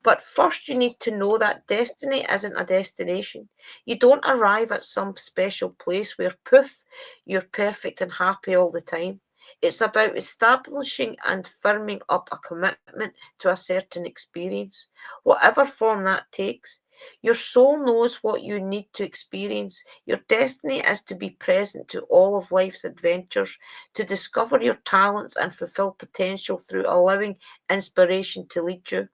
But first, you need to know that destiny isn't a destination. You don't arrive at some special place where poof, you're perfect and happy all the time. It's about establishing and firming up a commitment to a certain experience, whatever form that takes. Your soul knows what you need to experience. Your destiny is to be present to all of life's adventures, to discover your talents and fulfill potential through allowing inspiration to lead you,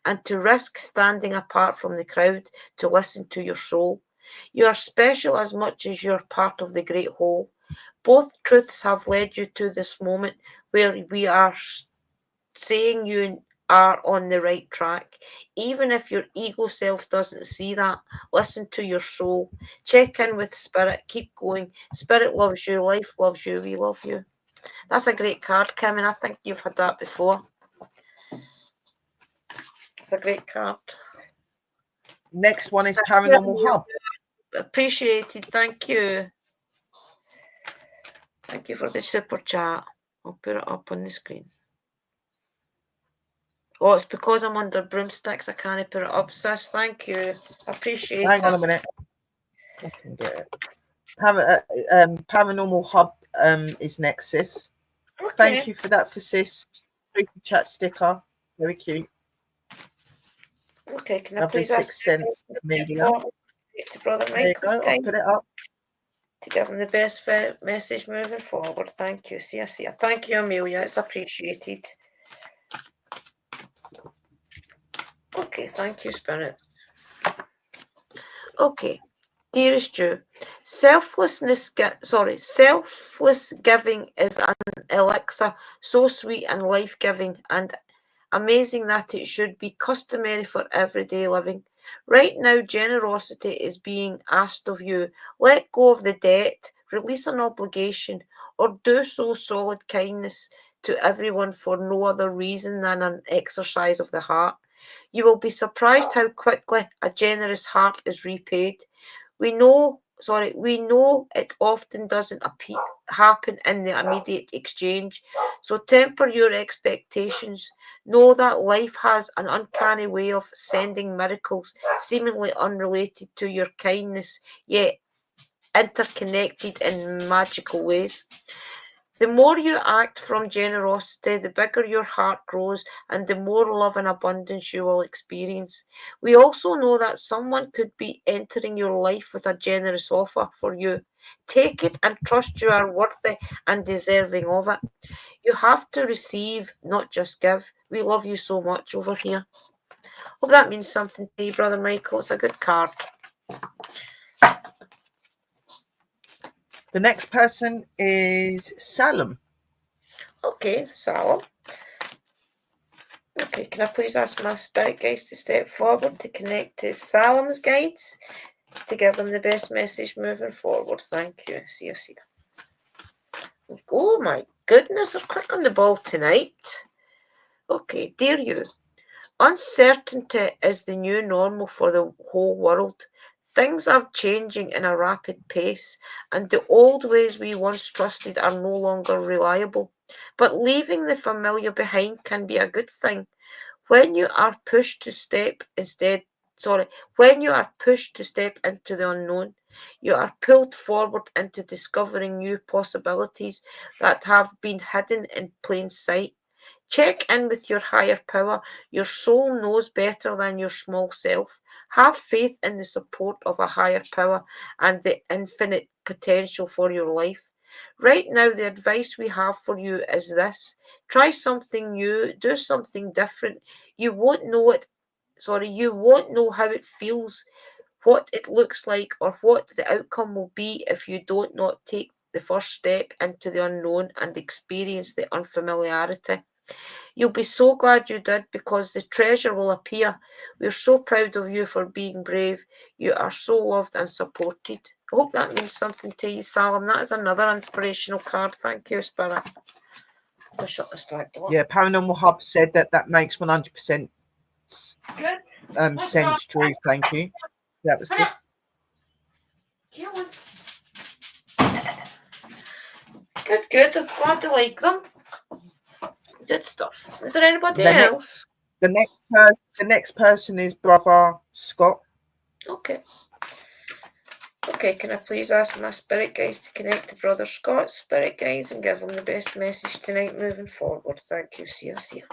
and to risk standing apart from the crowd to listen to your soul. You are special as much as you're part of the great whole. Both truths have led you to this moment where we are saying you are on the right track. Even if your ego self doesn't see that, listen to your soul. Check in with spirit. Keep going. Spirit loves you. Life loves you. We love you. That's a great card, Kim, and I think you've had that before. It's a great card. Next one is Paranormal Hub. Appreciated. Thank you. Thank you for the super chat. I'll put it up on the screen. Oh, it's because I'm under broomsticks. I can't put it up, sis. Thank you. Appreciate it. Hang on a minute. I can get it. Paranormal Hub is next, sis. Okay. Thank you for that, for sis. Super chat sticker. Very cute. Okay, can I Lovely please ask Sixth Sense media. to Brother There you go. Michael's I'll put it up. to give him the best message moving forward. Thank you. See ya. Thank you, Amelia. It's appreciated. Okay, thank you, Spirit. Okay, dearest Jew, selfless giving is an elixir so sweet and life-giving and amazing that it should be customary for everyday living. Right now, generosity is being asked of you. Let go of the debt, release an obligation, or do so solid kindness to everyone for no other reason than an exercise of the heart. You will be surprised how quickly a generous heart is repaid. We know it often doesn't happen in the immediate exchange. So temper your expectations. Know that life has an uncanny way of sending miracles seemingly unrelated to your kindness, yet interconnected in magical ways. The more you act from generosity, the bigger your heart grows and the more love and abundance you will experience. We also know that someone could be entering your life with a generous offer for you. Take it and trust you are worthy and deserving of it. You have to receive, not just give. We love you so much over here. Hope that means something to you, Brother Michael. It's a good card. The next person is Salem. Okay, Salem. Okay, can I please ask my spirit guides to step forward to connect to Salem's guides to give them the best message moving forward? Thank you. See you. Oh my goodness, they're quick on the ball tonight. Okay, dear you, uncertainty is the new normal for the whole world. Things are changing in a rapid pace, and the old ways we once trusted are no longer reliable. But leaving the familiar behind can be a good thing. When you are pushed to step when you are pushed to step into the unknown, you are pulled forward into discovering new possibilities that have been hidden in plain sight. Check in with your higher power. Your soul knows better than your small self. Have faith in the support of a higher power and the infinite potential for your life. Right now, the advice we have for you is this: try something new, do something different. You won't know how it feels, what it looks like, or what the outcome will be if you don't not take the first step into the unknown and experience the unfamiliarity. You'll be so glad you did because the treasure will appear. We're so proud of you for being brave. You are so loved and supported. I hope that means something to you, Salem. That is another inspirational card. Thank you, Spirit. I'll shut this back door. Yeah, Paranormal Hub said that makes 100% sense, Drew. Thank you. That was good. Yeah, good, good. I'm glad to like them. Good stuff. Is there anybody else? The next person is Brother Scott. Okay. Okay, can I please ask my spirit guides to connect to Brother Scott's spirit guides and give him the best message tonight moving forward? Thank you, see you.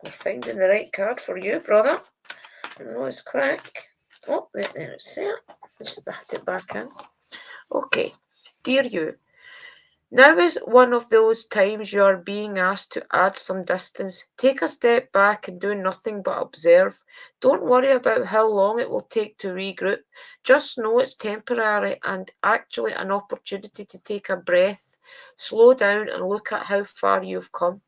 We're finding the right card for you, brother. I know it's quick. Oh, there it's there. Just put it back in. Okay, dear you. Now is one of those times you are being asked to add some distance. Take a step back and do nothing but observe. Don't worry about how long it will take to regroup. Just know it's temporary and actually an opportunity to take a breath, slow down and look at how far you've come.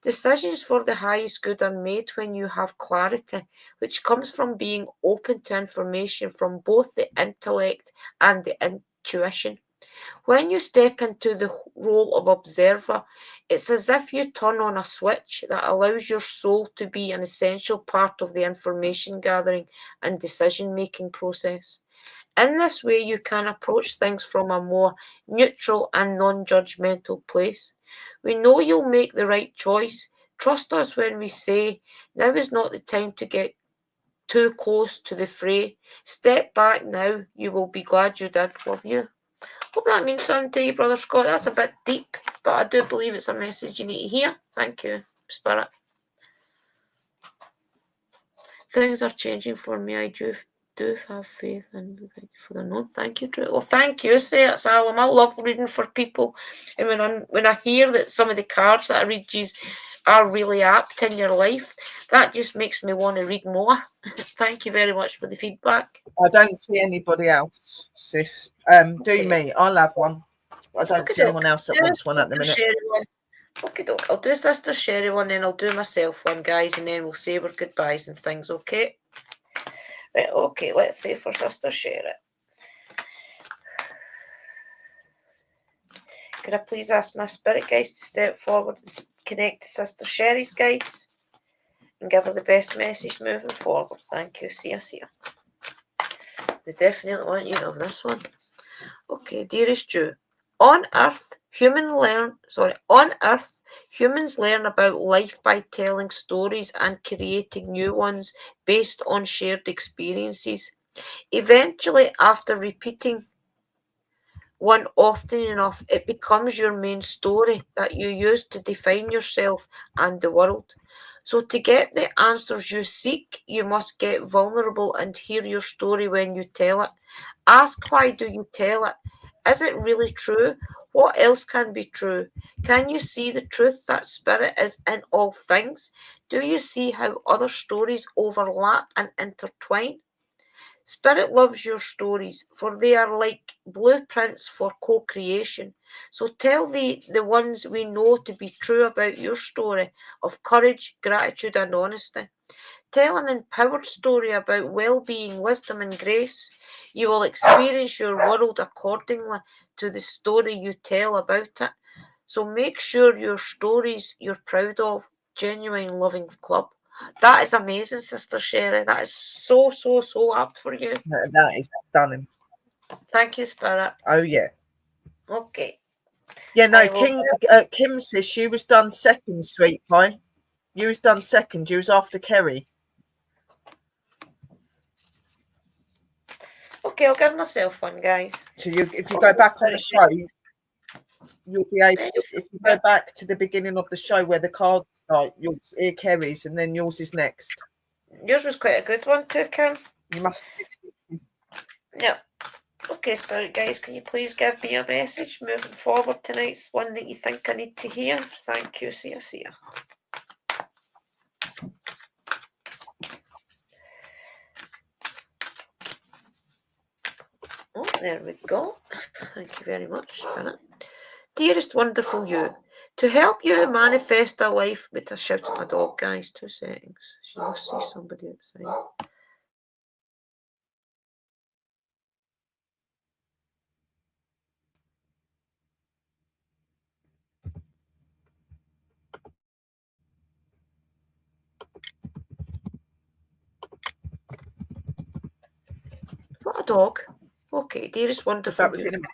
Decisions for the highest good are made when you have clarity, which comes from being open to information from both the intellect and the intuition. When you step into the role of observer, it's as if you turn on a switch that allows your soul to be an essential part of the information gathering and decision making process. In this way, you can approach things from a more neutral and non judgmental place. We know you'll make the right choice. Trust us when we say now is not the time to get too close to the fray. Step back now. You will be glad you did. Love you. Hope that means something to you, Brother Scott. That's a bit deep, but I do believe it's a message you need to hear. Thank you, Spirit. Things are changing for me. I do have faith and for the known. Thank you, Drew. Well, thank you, Salem. I love reading for people, and when I hear that some of the cards that I read are really apt in your life, that just makes me want to read more. Thank you very much for the feedback. I don't see anybody else, sis. Do me. I'll have one. I don't see anyone else that wants one at the minute. Okay, I'll do Sister Sherry one, then I'll do myself one, guys, and then we'll say our goodbyes and things, okay? Right, okay, let's say for Sister Sherry. Could I please ask my spirit guides to step forward and connect to Sister Sherry's guides and give her the best message moving forward? Thank you, see you. They definitely want you to have this one. Okay, dearest Jew. On Earth, humans learn about life by telling stories and creating new ones based on shared experiences. Eventually, after repeating one often enough, it becomes your main story that you use to define yourself and the world. So, to get the answers you seek, you must get vulnerable and hear your story when you tell it. Ask, why do you tell it? Is it really true? What else can be true? Can you see the truth that spirit is in all things? Do you see how other stories overlap and intertwine? Spirit loves your stories, for they are like blueprints for co-creation. So tell the ones we know to be true about your story of courage, gratitude, and honesty. Tell an empowered story about well-being, wisdom, and grace. You will experience your world accordingly to the story you tell about it. So make sure your stories you're proud of, genuine loving club. That is amazing, Sister Sherry. That is so apt for you. That is stunning. Thank you, Spirit. Oh yeah. Okay. Yeah, no, Kim says she was done second, sweet pie. You was done second. You was after Kerry. Okay, I'll give myself one, guys. So if you go back on the show, you'll be able. If you go back to the beginning of the show where the cards start, you'll hear Kerry's, and then yours is next. Yours was quite a good one too, Kim. You must. Yeah. Okay, Spirit guys, can you please give me a message moving forward tonight's one that you think I need to hear? Thank you, see you. Oh, there we go. Thank you very much, Spirit. Dearest wonderful you, to help you manifest a life. Wait, I shout at my dog, guys. 2 seconds. She must see somebody outside. What a dog. Okay, dearest, wonderful. That was in a minute.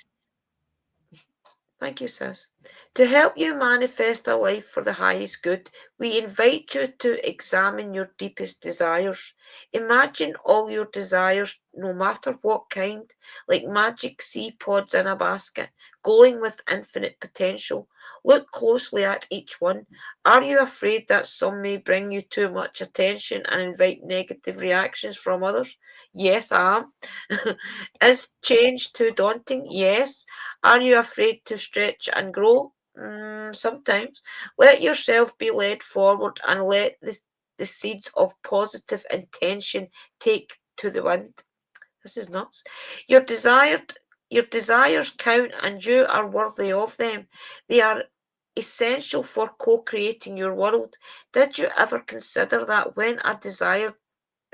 Thank you, sis. To help you manifest a life for the highest good, we invite you to examine your deepest desires. Imagine all your desires, no matter what kind, like magic seed pods in a basket, glowing with infinite potential. Look closely at each one. Are you afraid that some may bring you too much attention and invite negative reactions from others? Yes, I am. Is change too daunting? Yes. Are you afraid to stretch and grow? Sometimes. Let yourself be led forward and let the seeds of positive intention take to the wind. This is nuts. Your desires count and you are worthy of them. They are essential for co-creating your world. Did you ever consider that when a desire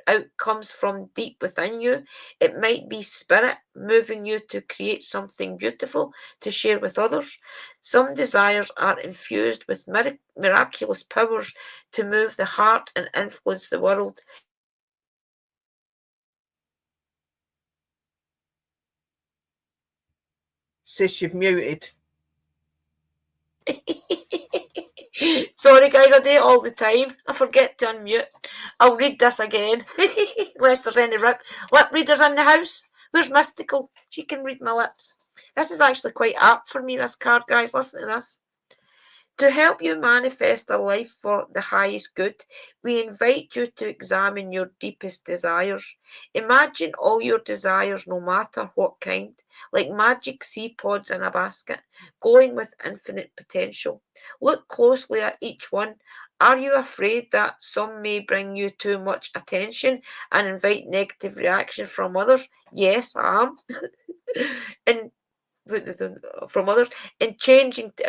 out comes from deep within you, it might be spirit moving you to create something beautiful to share with others? Some desires are infused with miraculous powers to move the heart and influence the world. Sis, you've muted. Sorry guys, I do it all the time. I forget to unmute. I'll read this again. Unless there's any lip readers in the house. Where's Mystical? She can read my lips. This is actually quite apt for me, this card, guys. Listen to this. To help you manifest a life for the highest good, we invite you to examine your deepest desires. Imagine all your desires, no matter what kind, like magic seed pods in a basket, glowing with infinite potential. Look closely at each one. Are you afraid that some may bring you too much attention and invite negative reactions from others? Yes, I am. And from others, and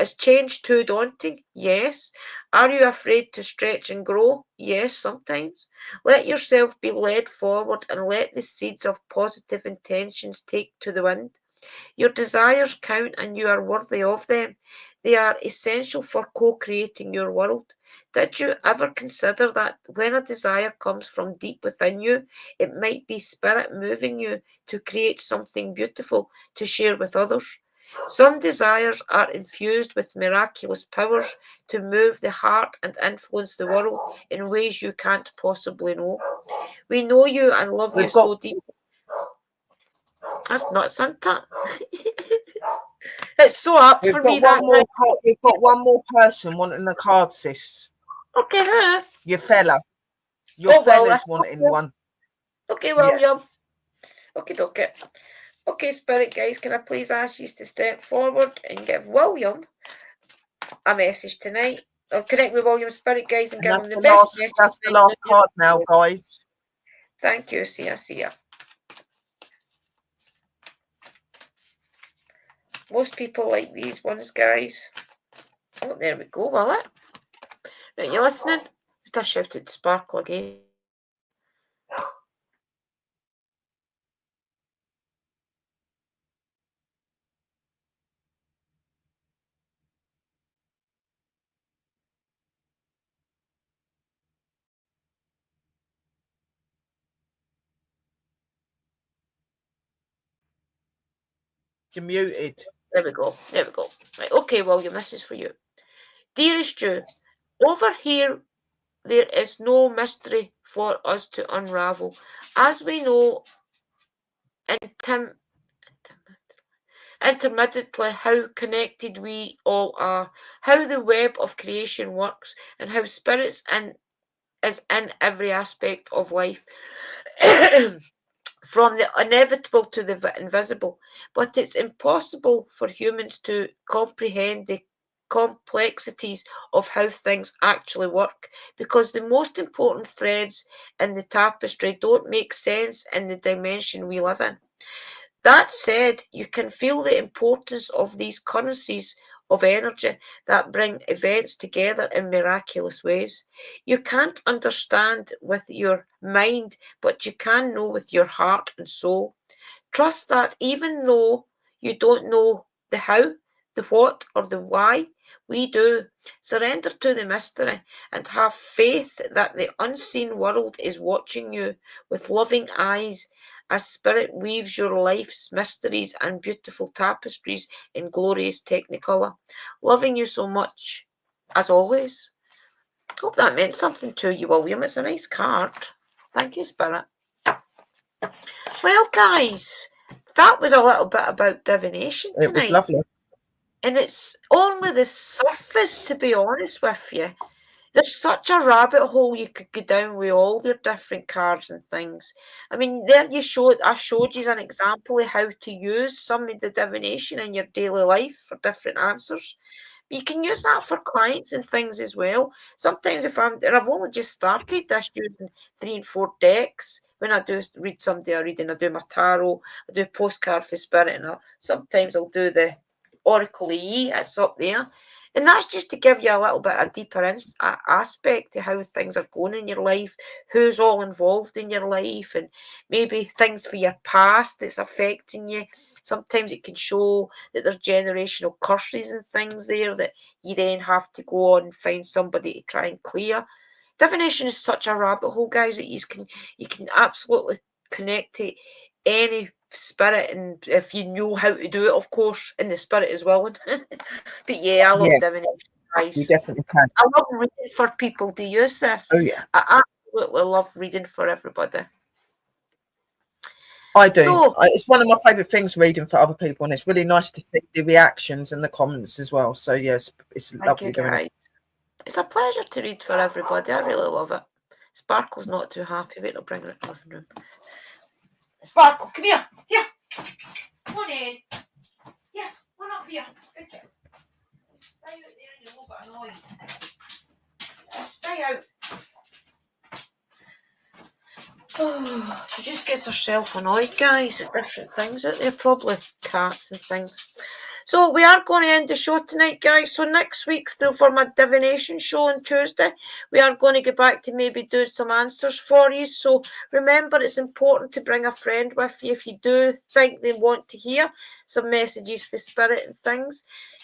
is change too daunting? Yes. Are you afraid to stretch and grow? Yes, sometimes. Let yourself be led forward and let the seeds of positive intentions take to the wind. Your desires count and you are worthy of them. They are essential for co-creating your world. Did you ever consider that when a desire comes from deep within you, it might be spirit moving you to create something beautiful to share with others? Some desires are infused with miraculous powers to move the heart and influence the world in ways you can't possibly know. We know you and love you so deeply. That's not Santa. It's so apt for me that We've got one more person wanting a card, sis. Okay, who? Your fella. Your fella's wanting one. Okay, William. Okay. Okay, Spirit guys, can I please ask you to step forward and give William a message tonight? Or connect with William, Spirit guys, and give him the best message. That's the last card now, guys. Thank you. See ya. Most people like these ones, guys. Oh, there we go, will it? Right, you listening? I shouted Sparkle again. You're muted. There we go. Right, okay, William, this is for you. Dearest Jew, over here there is no mystery for us to unravel. As we know intermittently how connected we all are, how the web of creation works, and how spirits is in every aspect of life. From the inevitable to the invisible, but it's impossible for humans to comprehend the complexities of how things actually work, because the most important threads in the tapestry don't make sense in the dimension we live in. That said, you can feel the importance of these currencies of energy that bring events together in miraculous ways. You can't understand with your mind, but you can know with your heart and soul. Trust that even though you don't know the how, the what, or the why, We do. Surrender to the mystery and have faith that the unseen world is watching you with loving eyes as spirit weaves your life's mysteries and beautiful tapestries in glorious technicolor. Loving you so much, as always. Hope that meant something to you, William. It's a nice card. Thank you, Spirit. Well, guys, that was a little bit about divination tonight. It was lovely. And it's only the surface, to be honest with you. There's such a rabbit hole you could go down with all your different cards and things. I mean, there I showed you an example of how to use some of the divination in your daily life for different answers. But you can use that for clients and things as well. Sometimes I've only just started this using 3 and 4 decks. When I do read somebody a reading, I do my tarot, I do postcard for spirit, and sometimes I'll do the Oracle EE, it's up there. And that's just to give you a little bit of deeper aspect to how things are going in your life, who's all involved in your life, and maybe things for your past that's affecting you. Sometimes it can show that there's generational curses and things there that you then have to go on and find somebody to try and clear. Divination is such a rabbit hole, guys, that you can absolutely connect to any spirit, and if you know how to do it, of course, and the spirit is willing. But yeah, I love divination, guys. You definitely can. I love reading for people to use this. Oh yeah, I absolutely love reading for everybody. I do. It's one of my favourite things, reading for other people, and it's really nice to see the reactions and the comments as well. So yes, it's lovely doing it. It's a pleasure to read for everybody. I really love it. Sparkle's not too happy. Wait, I'll bring her in the living room. Sparkle, come here. Here. Come on in. Yeah, come on up here. Good girl. Stay out there and you'll get annoyed. Stay out. Oh, she just gets herself annoyed, guys, at different things out there. Probably cats and things. So we are going to end the show tonight, guys. So next week, for my divination show on Tuesday, we are going to get back to maybe doing some answers for you. So remember, it's important to bring a friend with you if you do think they want to hear some messages for spirit and things.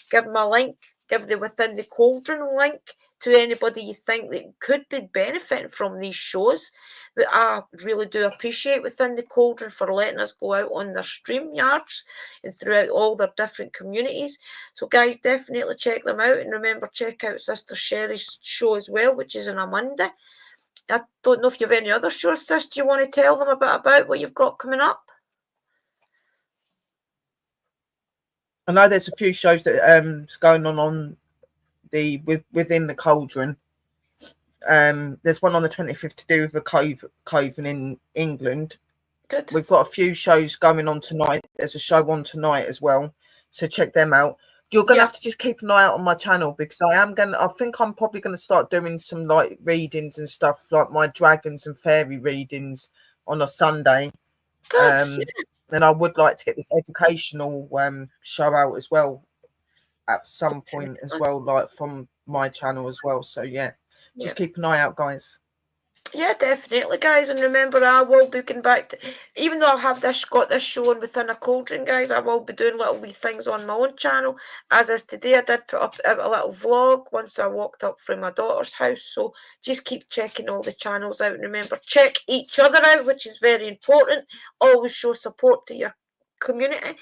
Give them a link. Give the Within the Cauldron link to anybody you think that could be benefiting from these shows. But I really do appreciate Within the Cauldron for letting us go out on their stream yards and throughout all their different communities. So guys, definitely check them out, and remember, check out Sister Sherry's show as well, which is on a Monday. I don't know if you have any other shows, sis. Do you want to tell them a bit about what you've got coming up? I know there's a few shows that is going on the Within the Cauldron. There's one on the 25th to do with a coven in England. Good. We've got a few shows going on tonight. There's a show on tonight as well, so check them out. You're gonna have to just keep an eye out on my channel, because I think I'm probably gonna start doing some like readings and stuff, like my dragons and fairy readings on a Sunday. Good. And I would like to get this educational show out as well at some point as well, like from my channel as well. So yeah, just keep an eye out, guys. Yeah, definitely, guys. And remember, I will be getting back to, even though I have got this show on Within a Cauldron, guys, I will be doing little wee things on my own channel. As is today, I did put up a little vlog once I walked up from my daughter's house. So just keep checking all the channels out. And remember, check each other out, which is very important. Always show support to your community.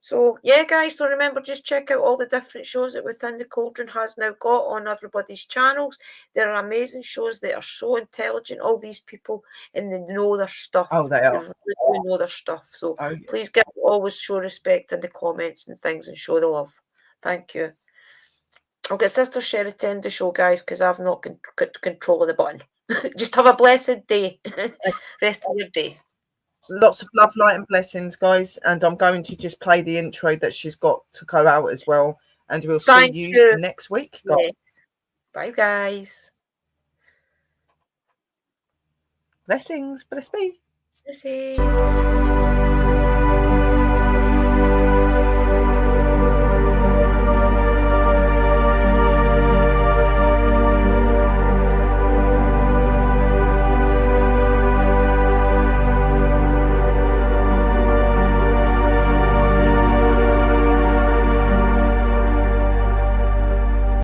So yeah, guys, so remember, just check out all the different shows that Within the Cauldron has now got on everybody's channels. There are amazing shows that are so intelligent, all these people, and they know their stuff. Oh, they are. They really know their stuff. So please always show respect in the comments and things, and show the love. Thank you. I'll get Sister Sherry to end the show, guys, because I've not got control of the button. Just have a blessed day. Rest of your day. Lots of love, light and blessings, guys. And I'm going to just play the intro that she's got to go out as well. And we'll see you next week, guys. Yeah. Bye, guys. Blessings. Bless me. Blessings.